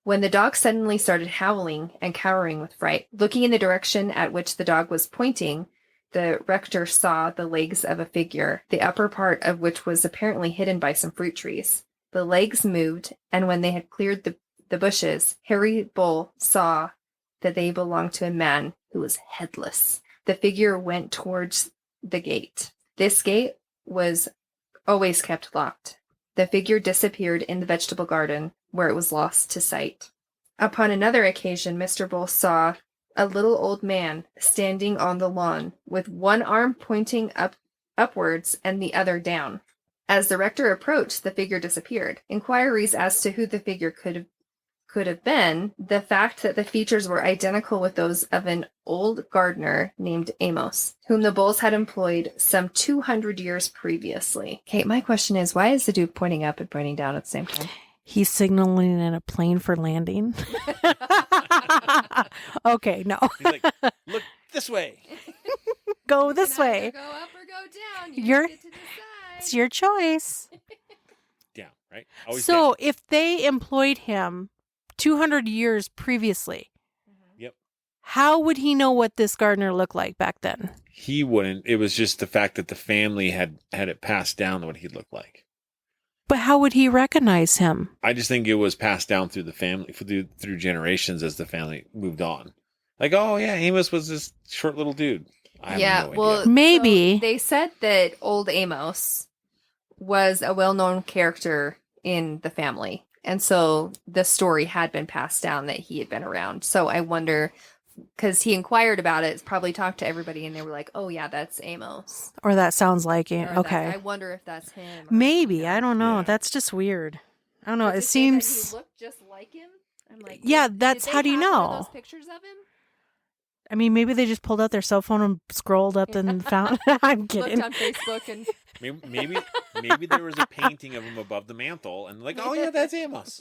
when the dog suddenly started howling and cowering with fright. Looking in the direction at which the dog was pointing, the rector saw the legs of a figure, the upper part of which was apparently hidden by some fruit trees. The legs moved, and when they had cleared the bushes, Harry Bull saw that they belonged to a man who was headless. The figure went towards the gate. This gate was always kept locked. The figure disappeared in the vegetable garden, where it was lost to sight. Upon another occasion, Mr. Bull saw a little old man standing on the lawn, with one arm pointing upwards and the other down. As the rector approached, the figure disappeared. Inquiries as to who the figure could have been, the fact that the features were identical with those of an old gardener named Amos, whom the Bulls had employed some 200 years previously. Kate, my question is, why is the dude pointing up and pointing down at the same time? He's signaling in a plane for landing. Okay, no. He's like, look this way. Go this way. Go up or go down. You're- get to decide. It's your choice. Down, right? Always So down. if they employed him 200 years previously, Yep. how would he know what this gardener looked like back then? He wouldn't. It was just the fact that the family had it passed down what he looked like. But how would he recognize him? I just think it was passed down through the family, through generations as the family moved on. Like, oh yeah, Amos was this short little dude. I have no idea. Maybe. So they said that old Amos was a well-known character in the family. And so the story had been passed down that he had been around. So I wonder, because he inquired about it, probably talked to everybody, and they were like, oh yeah, that's Amos. Or that sounds like it. Or that- Okay. I wonder if that's him. or- Maybe. I don't know. Yeah. That's just weird. I don't know. But It to say that seems. he looked just like him. I'm like, Yeah, did that's they how do you have one of know? those pictures of him? I mean, maybe they just pulled out their cell phone and scrolled up and found. I'm kidding. Looked on Facebook and Maybe there was a painting of him above the mantle, and like, oh yeah, that's Amos.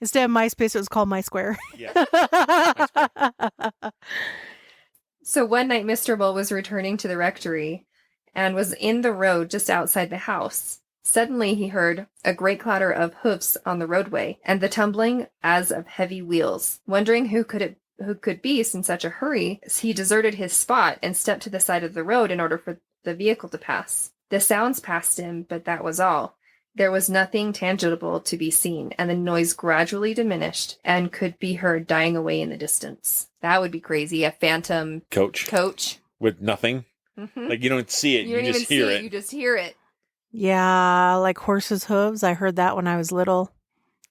Instead of MySpace, it was called MySquare. Yeah. So one night, Mr. Bull was returning to the rectory and was in the road just outside the house. Suddenly, he heard a great clatter of hoofs on the roadway and the tumbling as of heavy wheels. Wondering who could be in such a hurry, he deserted his spot and stepped to the side of the road in order for the vehicle to pass. The sounds passed him, but that was all. There was nothing tangible to be seen, and the noise gradually diminished and could be heard dying away in the distance. That would be crazy. A phantom Coach. coach. with nothing. Mhm. Like you don't see it, You don't you even just hear see it. You just hear it. Yeah, like horses' hooves. I heard that when I was little,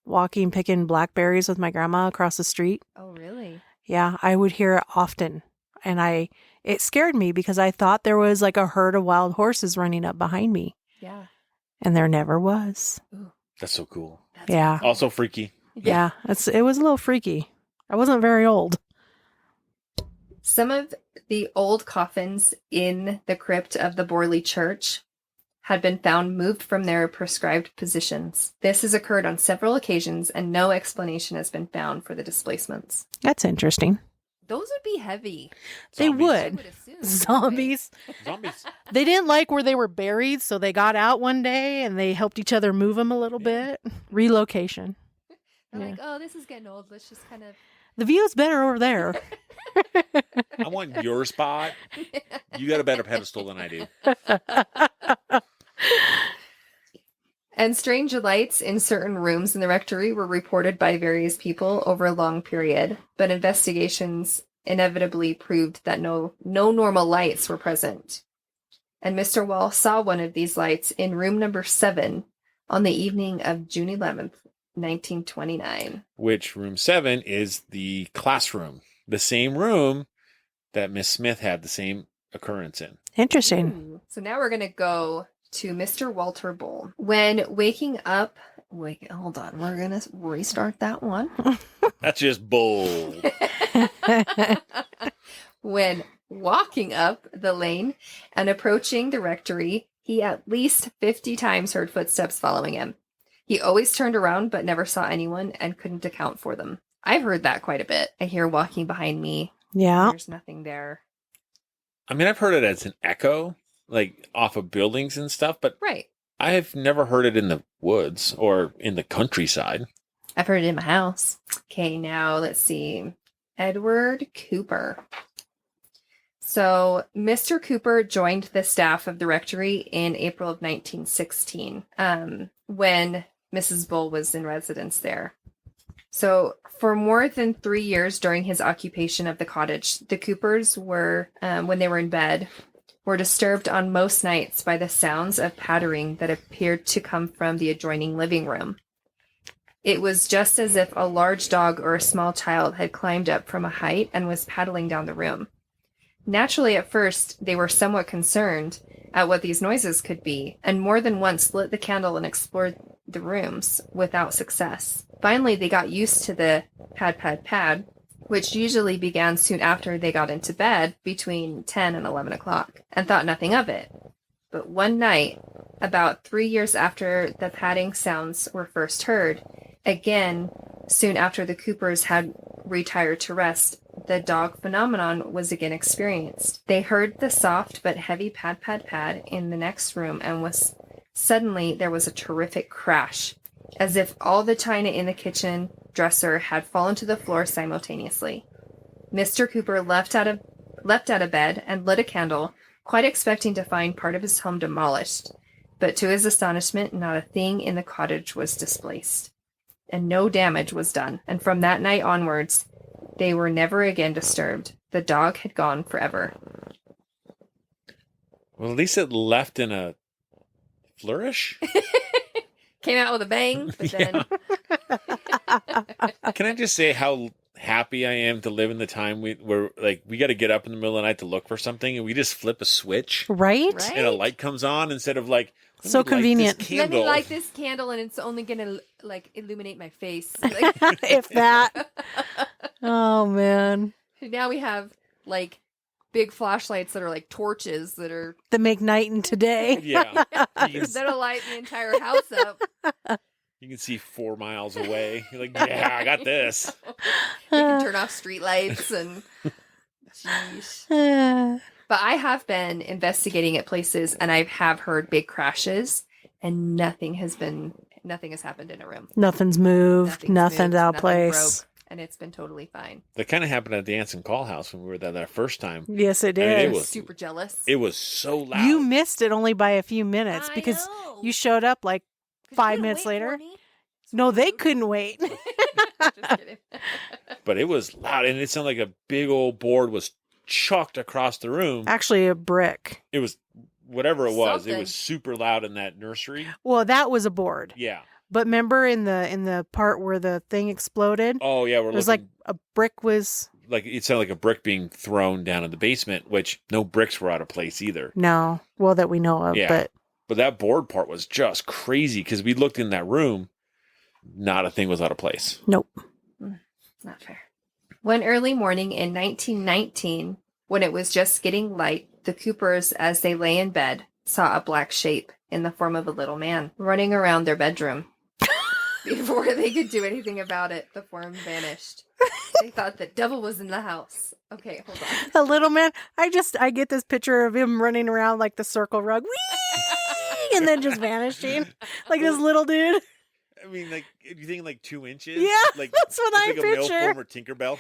walking, picking blackberries with my grandma across the street. Oh, really? Yeah, I would hear it often. And it scared me because I thought there was like a herd of wild horses running up behind me. Yeah. And there never was. Ooh, That's so cool. that's Yeah. really cool. Also freaky. Yeah, it was a little freaky. I wasn't very old. Some of the old coffins in the crypt of the Borley Church had been found moved from their prescribed positions. This has occurred on several occasions, and no explanation has been found for the displacements. That's interesting. Those would be heavy. They Zombies. I would. would assume. Zombies. Zombies. They didn't like where they were buried, so they got out one day and they helped each other move them a little bit. Relocation. They're Yeah. like, oh, this is getting old. Let's just kind of. The view is better over there. I want your spot. You got a better pedestal than I do. And strange lights in certain rooms in the rectory were reported by various people over a long period, but investigations inevitably proved that no normal lights were present. And Mr. Wall saw one of these lights in room number 7 on the evening of June 11th, 1929. Which room 7 is the classroom. The same room that Miss Smith had the same occurrence in. Interesting. Ooh. So now we're going to go to Mr. Walter Bull. When waking up, hold on, we're going to restart that one. That's just bull. When walking up the lane and approaching the rectory, he at least 50 times heard footsteps following him. He always turned around but never saw anyone and couldn't account for them. I've heard that quite a bit. I hear walking behind me. Yeah. There's nothing there. I mean, I've heard it as an echo, like off of buildings and stuff, but Right. I have never heard it in the woods or in the countryside. I've heard it in my house. Okay, now let's see. Edward Cooper. So, Mr. Cooper joined the staff of the rectory in April of 1916, when Mrs. Bull was in residence there. So, for more than 3 years during his occupation of the cottage, the Coopers were, when they were in bed, were disturbed on most nights by the sounds of pattering that appeared to come from the adjoining living room. It was just as if a large dog or a small child had climbed up from a height and was paddling down the room. Naturally, at first, they were somewhat concerned at what these noises could be, and more than once lit the candle and explored the rooms without success. Finally, they got used to the pad, pad, pad, which usually began soon after they got into bed between 10 and 11 o'clock, and thought nothing of it. But one night, about 3 years after the padding sounds were first heard, again, soon after the Coopers had retired to rest, the dog phenomenon was again experienced. They heard the soft but heavy pad, pad, pad in the next room, and suddenly there was a terrific crash, as if all the china in the kitchen dresser had fallen to the floor simultaneously. Mr. Cooper leapt out of bed and lit a candle, quite expecting to find part of his home demolished. But to his astonishment, not a thing in the cottage was displaced, and no damage was done. And from that night onwards, they were never again disturbed. The dog had gone forever. Well, at least it left in a flourish. Came out with a bang, but then... Can I just say how happy I am to live in the time where we got to get up in the middle of the night to look for something, and we just flip a switch, Right? Right? and a light comes on instead of like, let So me light convenient. this Let candle. me light this candle, and it's only gonna illuminate my face. If that. Oh, man. Now we have big flashlights that are like torches that are The make night and today. Yeah, you can, that'll light the entire house up. you can see 4 miles away. You're like, yeah, I got this. You can turn off street lights and sheesh. But I have been investigating at places, and I have heard big crashes, and nothing has happened in a room. Nothing's moved. Nothing's moved, out of nothing place. broke, and it's been totally fine. That kind of happened at the Anson Call House when we were there that first time. Yes, it I mean, is. it was- Super jealous. It was so loud. You missed it only by a few minutes I because know. you showed up 'Cause you 5 couldn't minutes wait later. for me. No, they couldn't wait. Just kidding. But it was loud, and it sounded like a big old board was chucked across the room. Actually, a brick. It was whatever it was. Something. It was super loud in that nursery. Well, that was a board. Yeah. But remember in the part where the thing exploded? Oh yeah, It was like a brick was... like it sounded like a brick being thrown down in the basement, which no bricks were out of place either. No. Well, that we know of, Yeah. But that board part was just crazy because we looked in that room, not a thing was out of place. Nope. Not fair. One early morning in 1919, when it was just getting light, the Coopers, as they lay in bed, saw a black shape in the form of a little man running around their bedroom. Before they could do anything about it, the form vanished. They thought the devil was in the house. Okay, hold on. A little man. I get this picture of him running around like the circle rug. Whee! And then just vanishing. Like this little dude. I mean, like, if you think like 2 inches? Yeah, like, that's what I like a male picture. form or Tinkerbell.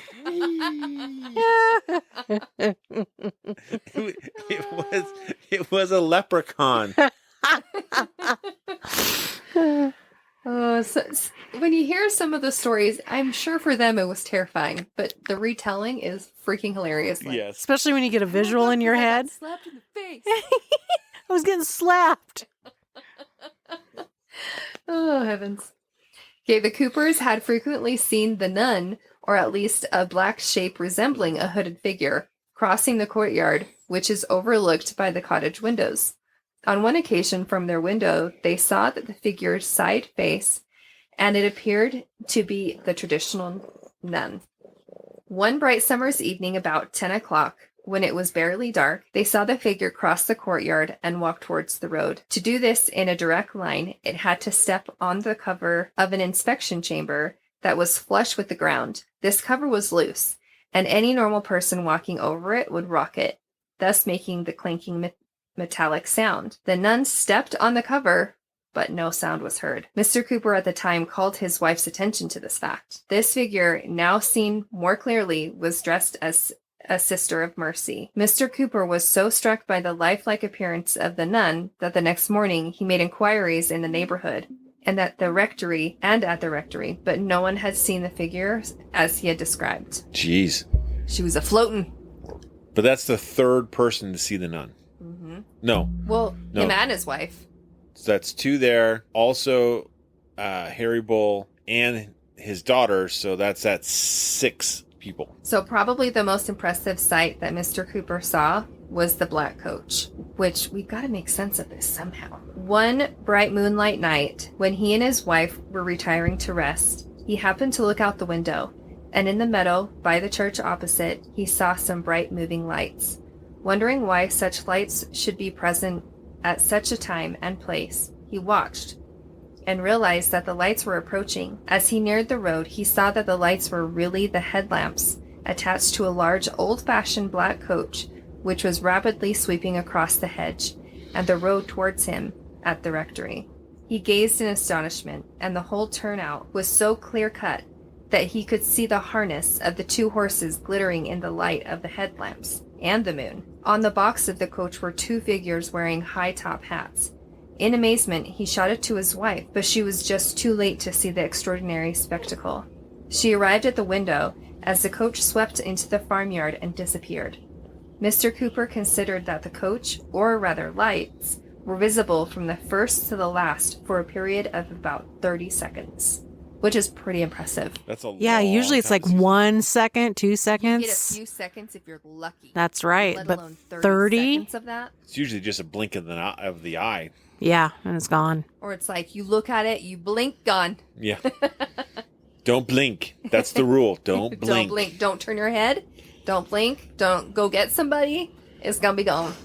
it was a leprechaun. Oh, so when you hear some of the stories, I'm sure for them it was terrifying, but the retelling is freaking hilarious. Like, Yes. Especially when you get a visual in your I got head. slapped in the face. I was getting slapped. Oh, heavens. Okay, the Coopers had frequently seen the nun, or at least a black shape resembling a hooded figure, crossing the courtyard, which is overlooked by the cottage windows. On one occasion from their window, they saw that the figure's side face, and it appeared to be the traditional nun. One bright summer's evening about 10 o'clock, when it was barely dark, they saw the figure cross the courtyard and walk towards the road. To do this in a direct line, it had to step on the cover of an inspection chamber that was flush with the ground. This cover was loose, and any normal person walking over it would rock it, thus making the clanking metallic sound. The nun stepped on the cover, but no sound was heard. Mr. Cooper at the time called his wife's attention to this fact. This figure, now seen more clearly, was dressed as a sister of mercy. Mr. Cooper was so struck by the lifelike appearance of the nun that the next morning he made inquiries in the neighborhood and at the rectory, but no one had seen the figure as he had described. Jeez. She was a-floating. But that's the third person to see the nun. Mm-hmm. No. Well, No. him and his wife. So that's 2 there. Also, Harry Bull and his daughter. So that's at 6 people. So probably the most impressive sight that Mr. Cooper saw was the black coach, which we've got to make sense of this somehow. One bright moonlight night, when he and his wife were retiring to rest, he happened to look out the window, and in the meadow by the church opposite, he saw some bright moving lights. Wondering why such lights should be present at such a time and place, he watched and realized that the lights were approaching. As he neared the road, he saw that the lights were really the headlamps attached to a large old-fashioned black coach, which was rapidly sweeping across the hedge and the road towards him at the rectory. He gazed in astonishment, and the whole turnout was so clear-cut that he could see the harness of the 2 horses glittering in the light of the headlamps and the moon. On the box of the coach were 2 figures wearing high-top hats. In amazement, he shouted to his wife, but she was just too late to see the extraordinary spectacle. She arrived at the window as the coach swept into the farmyard and disappeared. Mr. Cooper considered that the coach, or rather lights, were visible from the first to the last for a period of about 30 seconds, which is pretty impressive. That's a Yeah, long usually it's time like to see. 1 second, 2 You get a seconds. few seconds if you're lucky. That's right. Let But alone 30? seconds of that. It's usually just a blink of the eye. Yeah, and it's gone. Or it's like you look at it, you blink, gone. Yeah. Don't blink. That's the rule. Don't blink. Don't blink. Don't turn your head. Don't blink. Don't go get somebody. It's gonna be gone.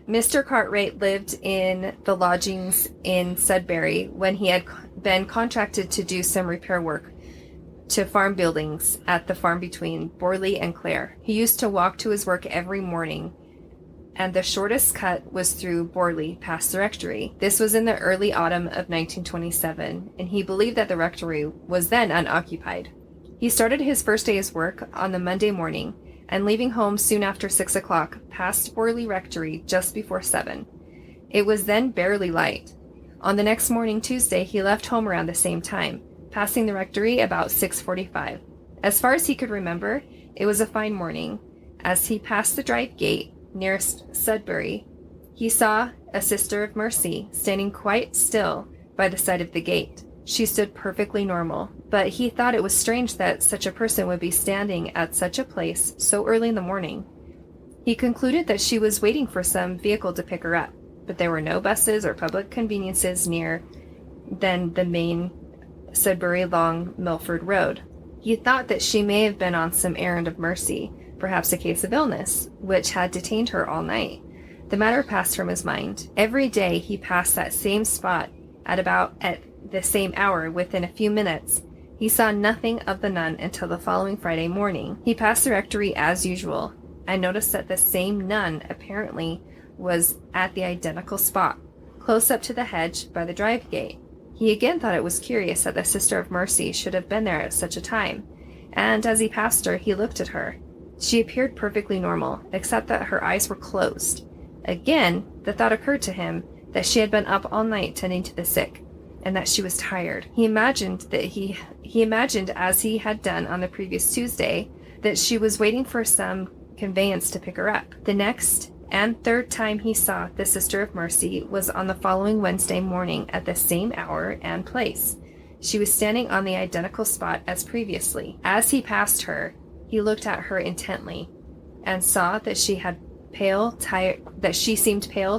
Mr. Cartwright lived in the lodgings in Sudbury when he had been contracted to do some repair work to farm buildings at the farm between Borley and Clare. He used to walk to his work every morning, and the shortest cut was through Borley past the rectory. This was in the early autumn of 1927, and he believed that the rectory was then unoccupied. He started his first day's work on the Monday morning, and leaving home soon after 6 o'clock, passed Borley Rectory just before 7. It was then barely light. On the next morning, Tuesday, he left home around the same time, passing the rectory about 6:45. As far as he could remember, it was a fine morning, As he passed the drive gate nearest Sudbury, he saw a Sister of Mercy standing quite still by the side of the gate. She stood perfectly normal, but he thought it was strange that such a person would be standing at such a place so early in the morning. He concluded that she was waiting for some vehicle to pick her up, but there were no buses or public conveniences near than the main Sudbury Long Milford Road. He thought that she may have been on some errand of mercy, perhaps a case of illness, which had detained her all night. The matter passed from his mind. Every day he passed that same spot at the same hour. Within a few minutes, he saw nothing of the nun until the following Friday morning. He passed the rectory as usual and noticed that the same nun apparently was at the identical spot, close up to the hedge by the drive gate. He again thought it was curious that the Sister of Mercy should have been there at such a time, and as he passed her, he looked at her. She appeared perfectly normal, except that her eyes were closed. Again, the thought occurred to him that she had been up all night tending to the sick, and that she was tired. He imagined, as he had done on the previous Tuesday, that she was waiting for some conveyance to pick her up. The next and third time he saw the Sister of Mercy was on the following Wednesday morning at the same hour and place. She was standing on the identical spot as previously. As he passed her, he looked at her intently and saw that she seemed pale,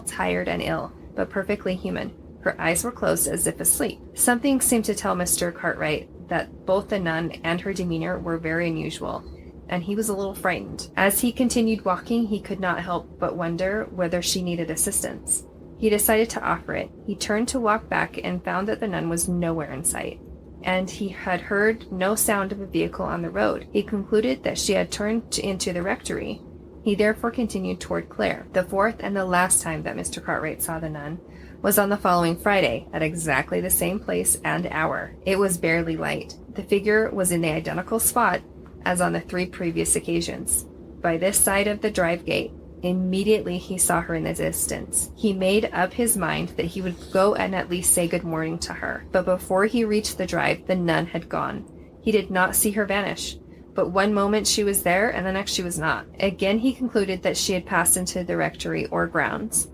tired, and ill, but perfectly human. Her eyes were closed as if asleep. Something seemed to tell Mr. Cartwright that both the nun and her demeanor were very unusual, and he was a little frightened. As he continued walking, he could not help but wonder whether she needed assistance. He decided to offer it. He turned to walk back and found that the nun was nowhere in sight, and he had heard no sound of a vehicle on the road. He concluded that she had turned into the rectory. He therefore continued toward Clare. The fourth and the last time that Mr. Cartwright saw the nun was on the following Friday, at exactly the same place and hour. It was barely light. The figure was in the identical spot as on the 3 previous occasions, by this side of the drive gate. Immediately he saw her in the distance. He made up his mind that he would go and at least say good morning to her. But before he reached the drive, the nun had gone. He did not see her vanish, but one moment she was there and the next she was not. Again he concluded that she had passed into the rectory or grounds.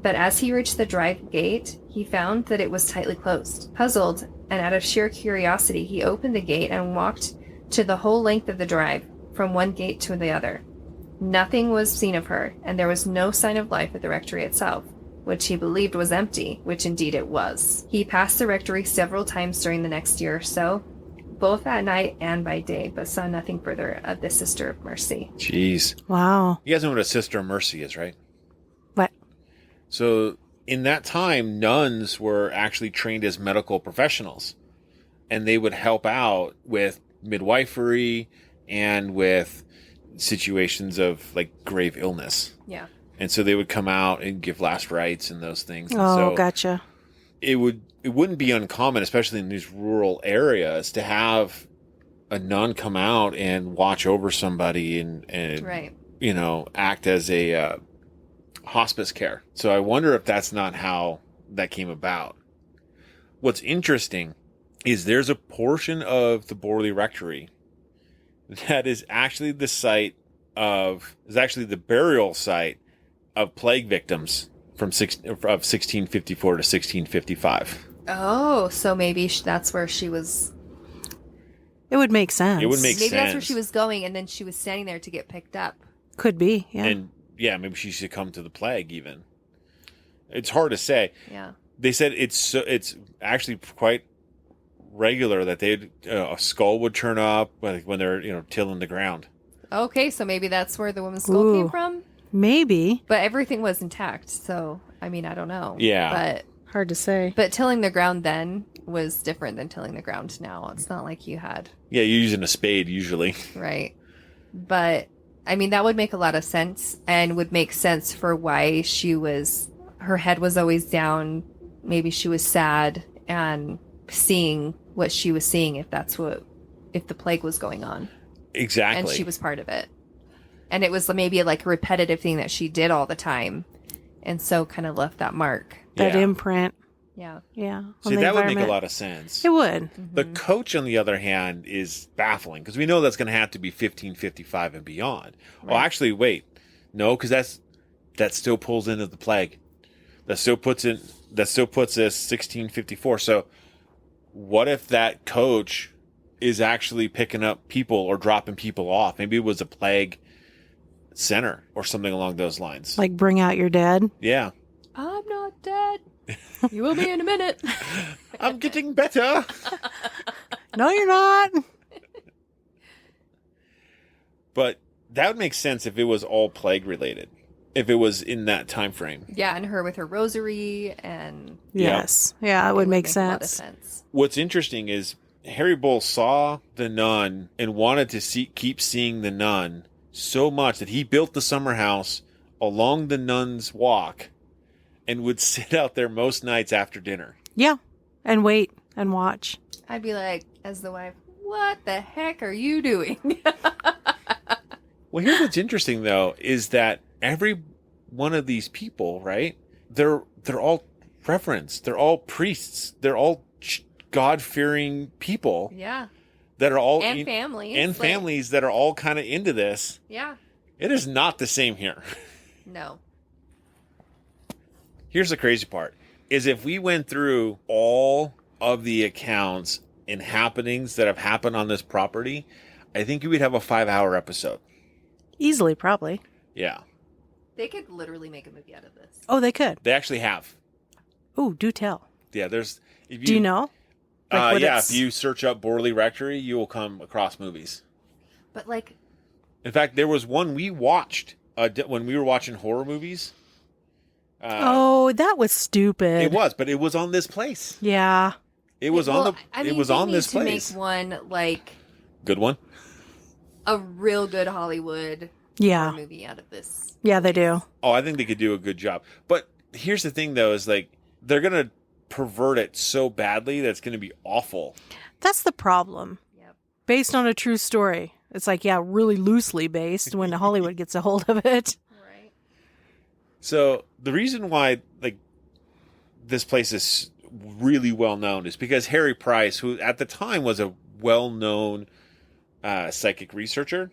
But as he reached the drive gate, he found that it was tightly closed. Puzzled, and out of sheer curiosity, he opened the gate and walked to the whole length of the drive, from one gate to the other. Nothing was seen of her, and there was no sign of life at the rectory itself, which he believed was empty, which indeed it was. He passed the rectory several times during the next year or so, both at night and by day, but saw nothing further of the Sister of Mercy. Jeez. Wow. You guys know what a Sister of Mercy is, right? What? So in that time, nuns were actually trained as medical professionals, and they would help out with midwifery and with situations of like grave illness. Yeah. And so they would come out and give last rites and those things. And Oh, so gotcha. it wouldn't be uncommon, especially in these rural areas, to have a nun come out and watch over somebody and Right. act as a hospice care. So I wonder if that's not how that came about. What's interesting is there's a portion of the Borley Rectory that is actually the burial site of plague victims of 1654 to 1655. Oh, so maybe that's where she was. It would make sense. It would make Maybe sense. that's where she was going, and then she was standing there to get picked up. Could be, yeah. And yeah, maybe she succumbed to the plague even. It's hard to say. Yeah. They said it's actually quite regular that a skull would turn up when they're tilling the ground. Okay, so maybe that's where the woman's skull came from. Maybe. But everything was intact, so I mean, I don't know. Yeah. Hard to say. But tilling the ground then was different than tilling the ground now. It's not like you had. Yeah, you're using a spade usually. Right. But I mean, that would make a lot of sense, and would make sense for why her head was always down. Maybe she was sad and seeing what she was seeing, if the plague was going on. Exactly. And she was part of it. And it was maybe like a repetitive thing that she did all the time. And so kind of left that mark. That Yeah. imprint. Yeah. Yeah. See, that would make a lot of sense. It would. The coach, on the other hand, is baffling because we know that's going to have to be 1555 and beyond. Right. Oh, actually, wait, no, because that still pulls into the plague. That still puts us 1654. So, what if that coach is actually picking up people or dropping people off? Maybe it was a plague center or something along those lines. Like bring out your dead. Yeah, I'm not dead. You will be in a minute. I'm getting better. No, you're not. But that would make sense if it was all plague related. If it was in that time frame. Yeah, and her with her rosary and Yes. Yeah, it would make a lot of sense. sense. What's interesting is Harry Bull saw the nun and wanted to keep seeing the nun so much that he built the summer house along the nun's walk and would sit out there most nights after dinner. Yeah. And wait and watch. I'd be like, as the wife, what the heck are you doing? Well, here's what's interesting, though, is that every one of these people, right, they're all reverends. They're all priests. They're all God-fearing people. Yeah. That are all... And families. And families that are all kind of into this. Yeah. It is not the same here. No. Here's the crazy part, is if we went through all of the accounts and happenings that have happened on this property, I think we'd have a 5-hour episode. Easily, probably. Yeah. They could literally make a movie out of this. Oh, they could. They actually have. Ooh, do tell. Yeah, there's... Do you know? If you search up Borley Rectory, you will come across movies. But like... In fact, there was one we watched when we were watching horror movies. That was stupid. It was, but it was on this place. Yeah. It was on this to place. Make one like Good one. a real good Hollywood Yeah. horror movie out of this. Yeah, they do. Oh, I think they could do a good job. But here's the thing, though, is like they're gonna pervert it so badly that it's gonna be awful. That's the problem. Yep. Based on a true story. It's like, yeah, really loosely based when Hollywood gets a hold of it. Right. So the reason why like this place is really well known is because Harry Price, who at the time was a well-known psychic researcher,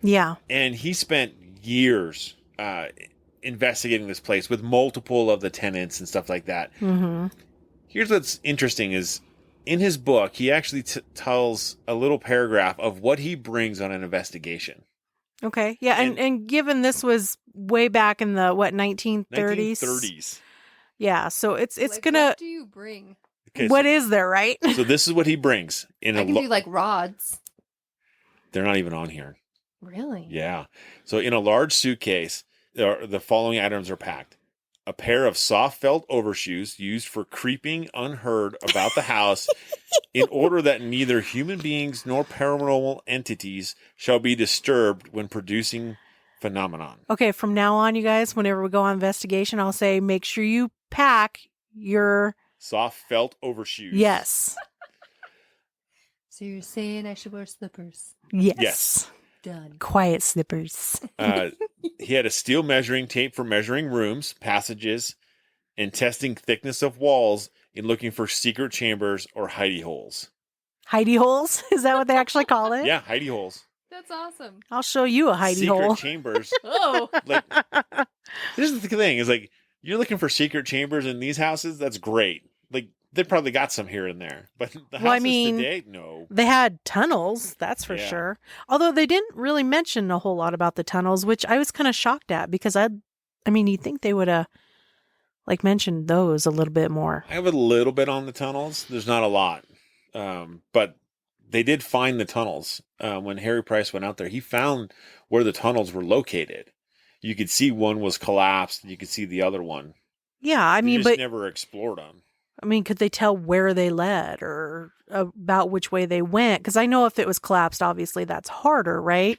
Yeah. and he spent years investigating this place with multiple of the tenants and stuff like that. Mm-hmm. Here's what's interesting is in his book, he actually tells a little paragraph of what he brings on an investigation. Okay. Yeah. And given this was way back in the, 1930s? 1930s. Yeah. So it's Like, gonna, what do you bring? Okay, what is there, right? so this is what he brings. I can do like rods. They're not even on here. Really? Yeah. So in a large suitcase, the following items are packed. A pair of soft felt overshoes used for creeping unheard about the house in order that neither human beings nor paranormal entities shall be disturbed when producing phenomenon. Okay. From now on, you guys, whenever we go on investigation, I'll say, make sure you pack your... Soft felt overshoes. Yes. So you're saying I should wear slippers? Yes. Yes. Done. Quiet slippers. He had a steel measuring tape for measuring rooms, passages, and testing thickness of walls in looking for secret chambers or hidey holes. Hidey holes? Is that what they actually call it? Yeah, hidey holes. That's awesome. I'll show you a hidey Secret hole. chambers. Oh. Like, this is the thing, is like, you're looking for secret chambers in these houses, that's great. Like, they probably got some here and there. But the houses today, no. They had tunnels, that's for Yeah. sure. Although they didn't really mention a whole lot about the tunnels, which I was kind of shocked at because you'd think they would have like mentioned those a little bit more. I have a little bit on the tunnels. There's not a lot. But they did find the tunnels. When Harry Price went out there, he found where the tunnels were located. You could see one was collapsed, and you could see the other one. Yeah, You just never explored them. could they tell where they led or about which way they went? Because I know if it was collapsed, obviously that's harder, right?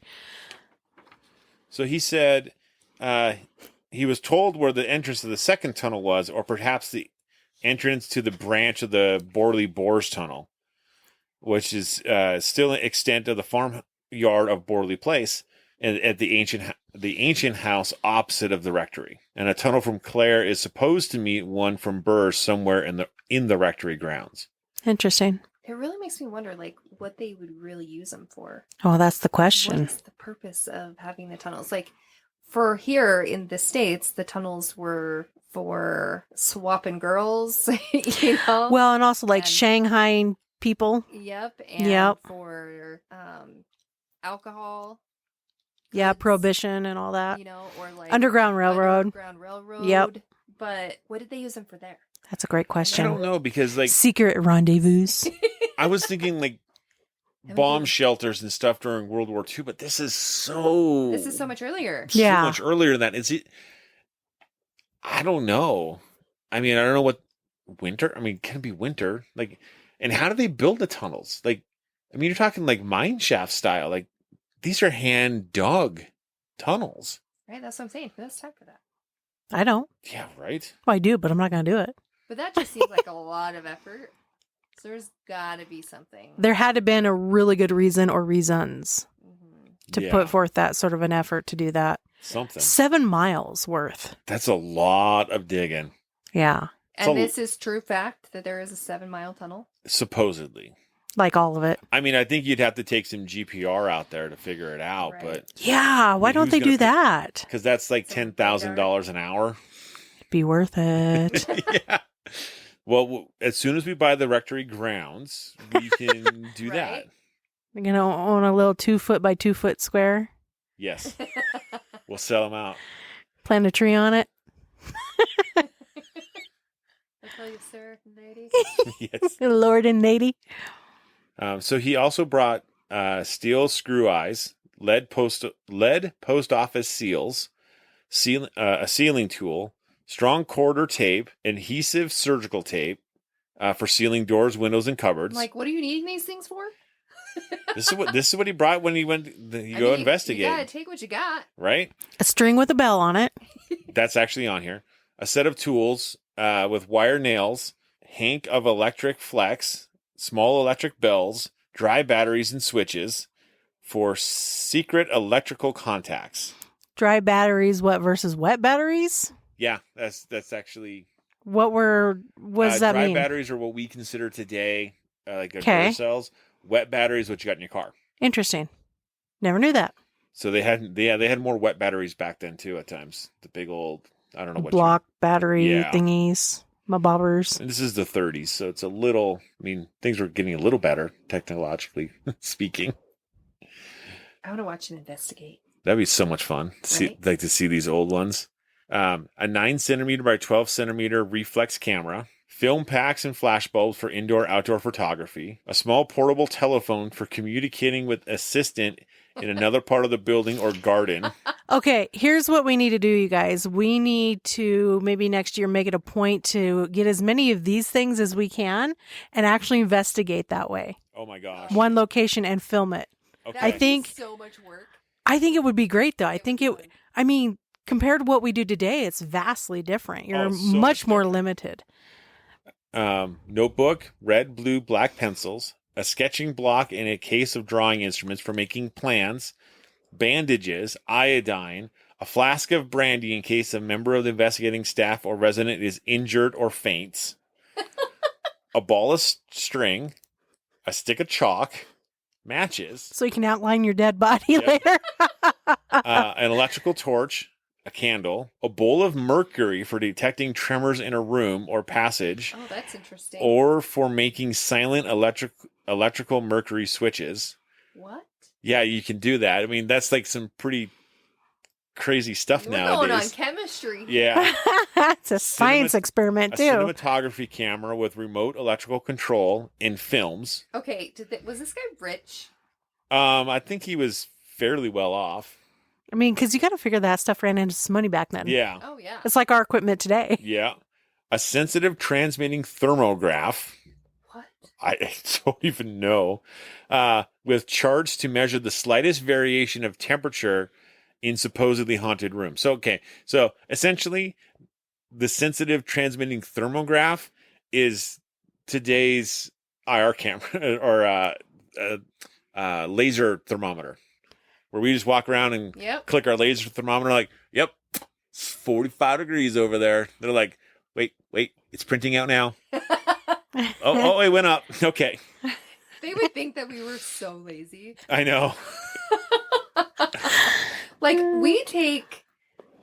So he said he was told where the entrance to the second tunnel was, or perhaps the entrance to the branch of the Borley Boars Tunnel, which is still an extent of the farmyard of Borley Place. and at the ancient house opposite of the rectory. And a tunnel from Clare is supposed to meet one from Burr somewhere in the rectory grounds. Interesting. It really makes me wonder, like, what they would really use them for. Oh, that's the What question. is the purpose of having the tunnels? Like, for here in the States, the tunnels were for swapping girls, you know? Well, and also like And- Shanghai people. Yep. And Yep. for alcohol. Yeah, goods, prohibition and all that. You know, or like Underground Railroad. Underground Railroad. Yep. But what did they use them for there? That's a great I question. don't know, because like Secret rendezvous. I was thinking like bomb shelters and stuff during World War II, but this is so much earlier. so Yeah. much earlier than that. Is it? I don't know. I mean, I don't know what winter. I mean, can it be winter? Like, and how do they build the tunnels? Like, I mean, you're talking like mine shaft style. Like, these are hand dug tunnels. Right, that's what I'm saying. Who has time for that? I don't. Yeah, right. Well, I do, but I'm not going to do it. But that just seems like a lot of effort. So there's got to be something. There had to have been a really good reason or reasons to Yeah, put forth that sort of an effort to do that. something. 7 miles worth. That's a lot of digging, Yeah. And So- this is true fact that there is a 7-mile tunnel. supposedly. Like all of it. I mean, I think you'd have to take some GPR out there to figure it out, Right. but Yeah. Why mean, don't who's they gonna do pay- that? because that's like Some $10,000 an hour. Be worth it. Yeah. Well, as soon as we buy the rectory grounds, we can do that. Right. You're going to own a little 2 foot by 2 foot square. Yes, we'll sell them out. Plant a tree on it. I'll tell you, sir and lady. Yes. Lord and lady. So he also brought steel screw eyes, lead post office seals, a sealing tool, strong quarter tape, adhesive surgical tape for sealing doors, windows, and cupboards. I'm like, what are you needing these things for? This is what he brought when he went. I Go mean, investigate, You gotta take what you got. right? A string with a bell on it. That's actually on here. A set of tools with wire nails, hank of electric flex, small electric bells, dry batteries and switches for secret electrical contacts. Dry batteries, what versus wet batteries? Yeah, that's actually What does that dry mean? batteries are what we consider today like a Okay. Duracell cells. Wet batteries, what you got in your car. Interesting. Never knew that. So they had more wet batteries back then too. At times, the big old I don't know what Block battery Yeah. thingies. My bobbers. And this is the 30s, so it's a little. I mean, things were getting a little better technologically speaking. I want to watch and investigate. That'd be so much fun. To see these old ones. A 9 centimeter by 12 centimeter reflex camera, film packs and flash bulbs for indoor outdoor photography, a small portable telephone for communicating with assistant in another part of the building or garden. Okay, here's what we need to do, you guys. We need to maybe next year make it a point to get as many of these things as we can and actually investigate that way. Oh my gosh. One location and film it. Okay. I think- so much work. I think it would be great though. Would. I mean, compared to what we do today, it's vastly different. You're Oh, so much much more different. limited. Notebook, red, blue, black pencils, a sketching block, and a case of drawing instruments for making plans, bandages, iodine, a flask of brandy in case a member of the investigating staff or resident is injured or faints, a ball of string, a stick of chalk, matches, So you can outline your dead body Yep. later. an electrical torch, a candle, a bowl of mercury for detecting tremors in a room or passage, Oh, that's interesting. or for making silent electrical mercury switches. What? Yeah, you can do that. I mean, that's like some pretty crazy stuff We're going on nowadays. chemistry. Yeah, It's a science experiment a too. cinematography camera with remote electrical control in films. Okay, was this guy rich? I think he was fairly well off. I mean, because you got to figure that stuff ran into some money back then. Yeah, Oh, yeah. It's like our equipment today. yeah. A sensitive transmitting thermograph. What? I don't even know. With charts to measure the slightest variation of temperature in supposedly haunted rooms. So essentially, the sensitive transmitting thermograph is today's IR camera or laser thermometer. where we just walk around and Yep. click our laser thermometer, like, yep, it's 45 degrees over there. They're like, wait, it's printing out now. Oh, it went up. Okay. They would think that we were so lazy. I know. Like, we take,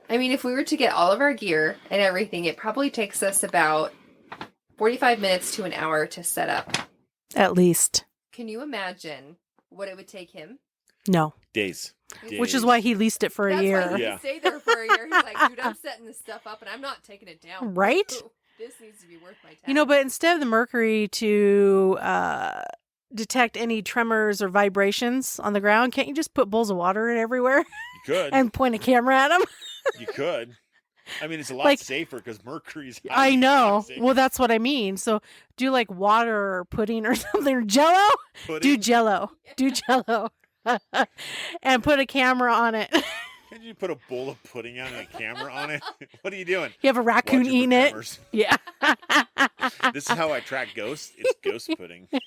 I mean, if we were to get all of our gear and everything, it probably takes us about 45 minutes to an hour to set up. At least. Can you imagine what it would take him? No. Days. Which is why he leased it for a That's year. why he Yeah. stayed there for a year. He's like, dude, I'm setting this stuff up and I'm not taking it down. Right? Ooh, this needs to be worth my time. You know, but instead of the mercury to detect any tremors or vibrations on the ground, can't you just put bowls of water in everywhere You could. and point a camera at them? You could. I mean, it's a lot Like- safer because mercury's I highly know. toxic. Well, that's what I mean. So do like water or pudding or something, or Jello. Pudding? Do Jello. Do Jello. And put a camera on it. Can you put a bowl of pudding out and a camera on it? What are you doing? You have a raccoon Watching for eating it. tremors. Yeah. This is how I track ghosts. It's ghost pudding. Oh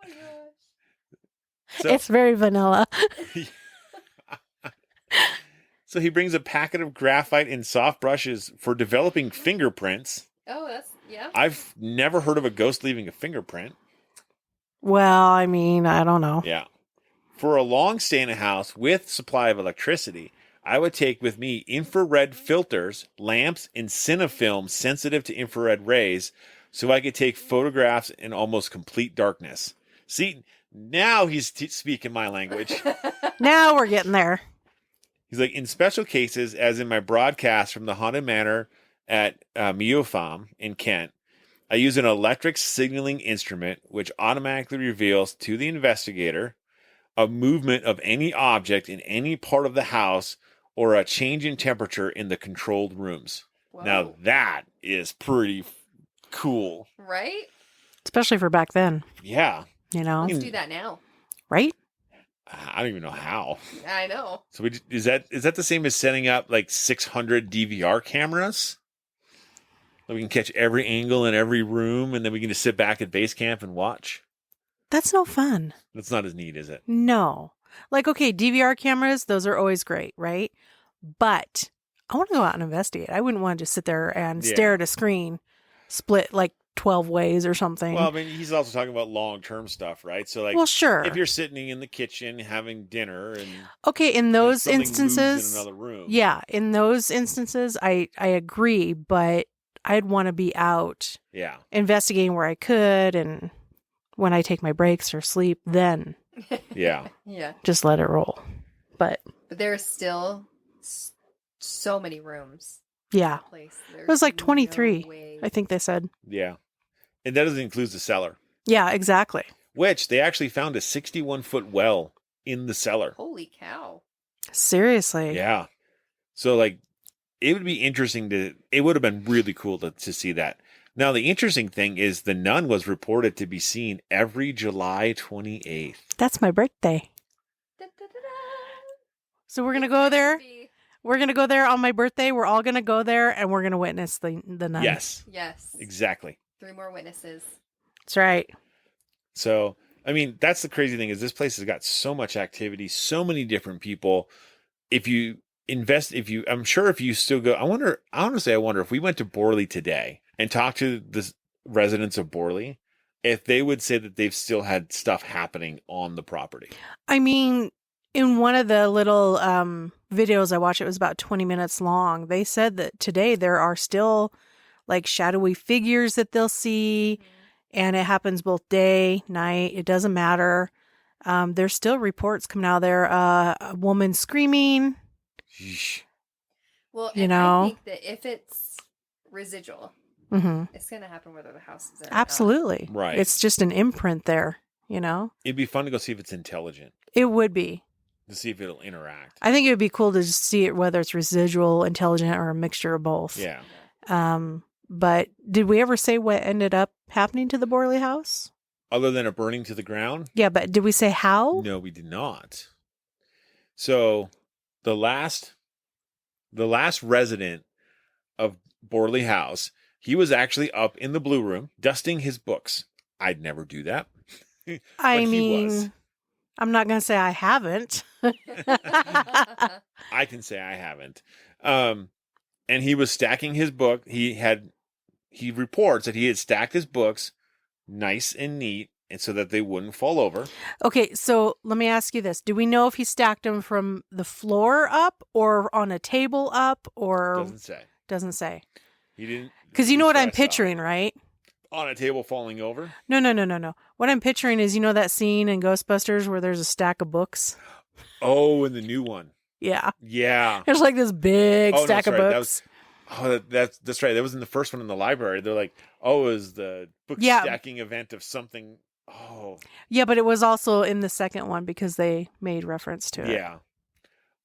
my gosh. So, It's very vanilla. so he brings a packet of graphite and soft brushes for developing fingerprints. Oh, that's, yeah. I've never heard of a ghost leaving a fingerprint. Well, I mean, I don't know. Yeah. For a long stay in a house with supply of electricity, I would take with me infrared filters, lamps, and cinefilm sensitive to infrared rays so I could take photographs in almost complete darkness. See, now he's speaking my language. Now we're getting there. He's like, in special cases, as in my broadcast from the Haunted Manor at Meopham in Kent, I use an electric signaling instrument which automatically reveals to the investigator a movement of any object in any part of the house or a change in temperature in the controlled rooms. Whoa. Now that is pretty cool. Right? Especially for back then, Yeah. you know? Let's do that now. Right? I don't even know how. I know. So is that the same as setting up like 600 DVR cameras? So we can catch every angle in every room, and then we can just sit back at base camp and watch. That's no fun. That's not as neat, is it? No. Like, okay, DVR cameras, those are always great, right? But I want to go out and investigate. I wouldn't want to just sit there and Yeah. stare at a screen split like 12 ways or something. Well, I mean, he's also talking about long-term stuff, right? So, like, Well, sure. if you're sitting in the kitchen having dinner and Okay, in those something moves instances, in another room, yeah, in those instances, I agree, but I'd want to be out yeah, investigating where I could, and when I take my breaks or sleep, then yeah. Yeah. just let it roll. But But there's still so many rooms. yeah, Place. it was like 23, No way. I think they said. Yeah. And that doesn't include the cellar, Yeah, exactly. which they actually found a 61-foot well in the cellar. Holy cow. Seriously. Yeah. So, like, it would be interesting it would have been really cool to see that. Now, the interesting thing is the nun was reported to be seen every July 28th. That's my birthday. Da-da-da-da. So we're going to go there. Be- We're going to go there on my birthday. We're all going to go there and we're going to witness the nun. Yes, Yes. exactly. 3 more witnesses. That's right. So, I mean, that's the crazy thing is this place has got so much activity, so many different people. If you I'm sure if you still go, I wonder if we went to Borley today and talked to the residents of Borley, if they would say that they've still had stuff happening on the property. I mean, in one of the little videos I watched, it was about 20 minutes long. They said that today there are still like shadowy figures that they'll see, and it happens both day, night. It doesn't matter. There's still reports coming out there. A woman screaming. Yeesh. Well, You and know? I think that if it's residual, Hmm. it's going to happen whether the house is in or not. Absolutely. Right. It's just an imprint there, you know? It'd be fun to go see if it's intelligent, It would be. to see if it'll interact. I think it would be cool to just see it, whether it's residual, intelligent, or a mixture of both. Yeah. But did we ever say what ended up happening to the Borley house? Other than it burning to the ground? Yeah, but did we say how? No, we did not. So the last resident of Borley House, he was actually up in the blue room dusting his books. I'd never do that. I But he was. mean, I'm not going to say I haven't. I can say I haven't. And he was stacking his book. He reports that he had stacked his books nice and neat, and so that they wouldn't fall over. Okay, so let me ask you this. Do we know if he stacked them from the floor up or on a table up or... Doesn't say. Doesn't say. He didn't. Because you know what I'm that's what I saw. picturing, right? On a table falling over? No. What I'm picturing is, you know that scene in Ghostbusters where there's a stack of books? Oh, and the new one. Yeah. Yeah. There's like this big Oh, no, stack of sorry. books. That's right. That was in the first one in the library. They're like, oh, it was the book stacking event of something. Oh. Yeah, but it was also in the second one because they made reference to it. Yeah.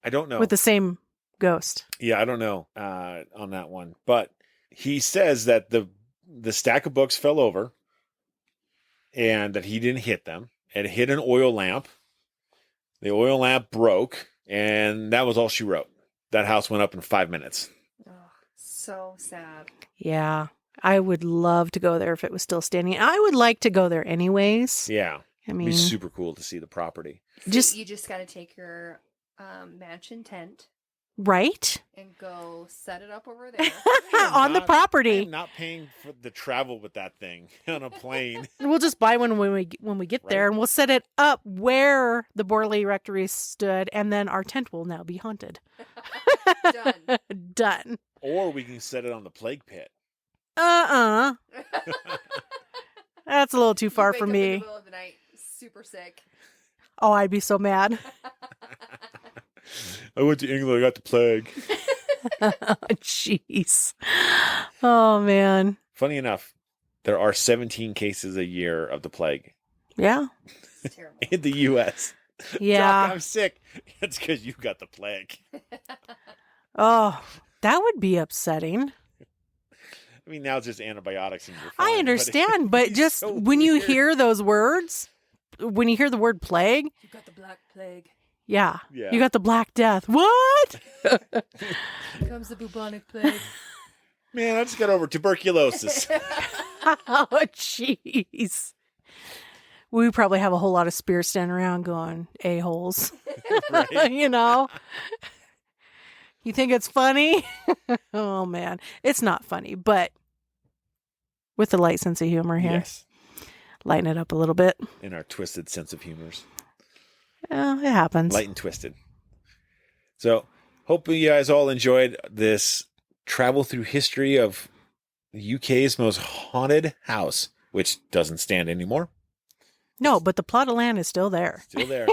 I don't know. With the same ghost. Yeah, I don't know on that one. But he says that the stack of books fell over and that he didn't hit them. It hit an oil lamp. The oil lamp broke, and that was all she wrote. That house went up in 5 minutes. Oh, so sad. Yeah. I would love to go there if it was still standing. I would like to go there anyways. Yeah. I It'd mean, be super cool to see the property. So you just got to take your mansion tent right? and go set it up over there. On the property. I'm not paying for the travel with that thing on a plane. We'll just buy one when we get there, and we'll set it up where the Borley Rectory stood, and then our tent will now be haunted. Done. Done. Or we can set it on the plague pit. That's a little too far You for wake up in me. the middle of the night, super sick. Oh, I'd be so mad. I went to England. I got the plague. Jeez. Oh, man. Funny enough, there are 17 cases a year of the plague Yeah. It's terrible. in the U.S. Yeah. Doc, I'm sick. It's because you got the plague. Oh, that would be upsetting. I mean, now it's just antibiotics and you're fine. I understand, but it's just so when you weird. hear those words, when you hear the word plague, You got the black plague. yeah. Yeah. You got the Black Death. What? Here comes the bubonic plague. Man, I just got over tuberculosis. Oh, jeez. We probably have a whole lot of spirits standing around going, a-holes. Right. You know? You think it's funny? Oh, man. It's not funny, but with a light sense of humor here. Yes. Lighten it up a little bit. In our twisted sense of humors. It happens. Light and twisted. So, hope you guys all enjoyed this travel through history of the UK's most haunted house, which doesn't stand anymore. No, but the plot of land is still there. Still there.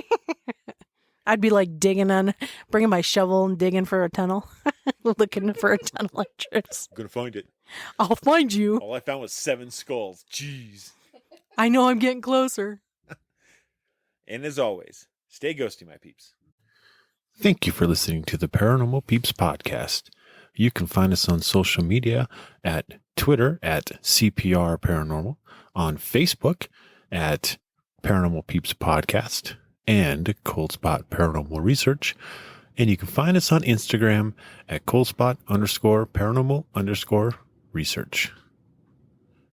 I'd be like bringing my shovel and digging for a tunnel, looking for a tunnel entrance. I'm going to find it. I'll find you. All I found was 7 skulls. Jeez. I know I'm getting closer. And as always, stay ghosty, my peeps. Thank you for listening to the Paranormal Peeps podcast. You can find us on social media at Twitter at CPR Paranormal, on Facebook at Paranormal Peeps Podcast and Cold Spot Paranormal Research. And you can find us on Instagram at coldspot_paranormal_research.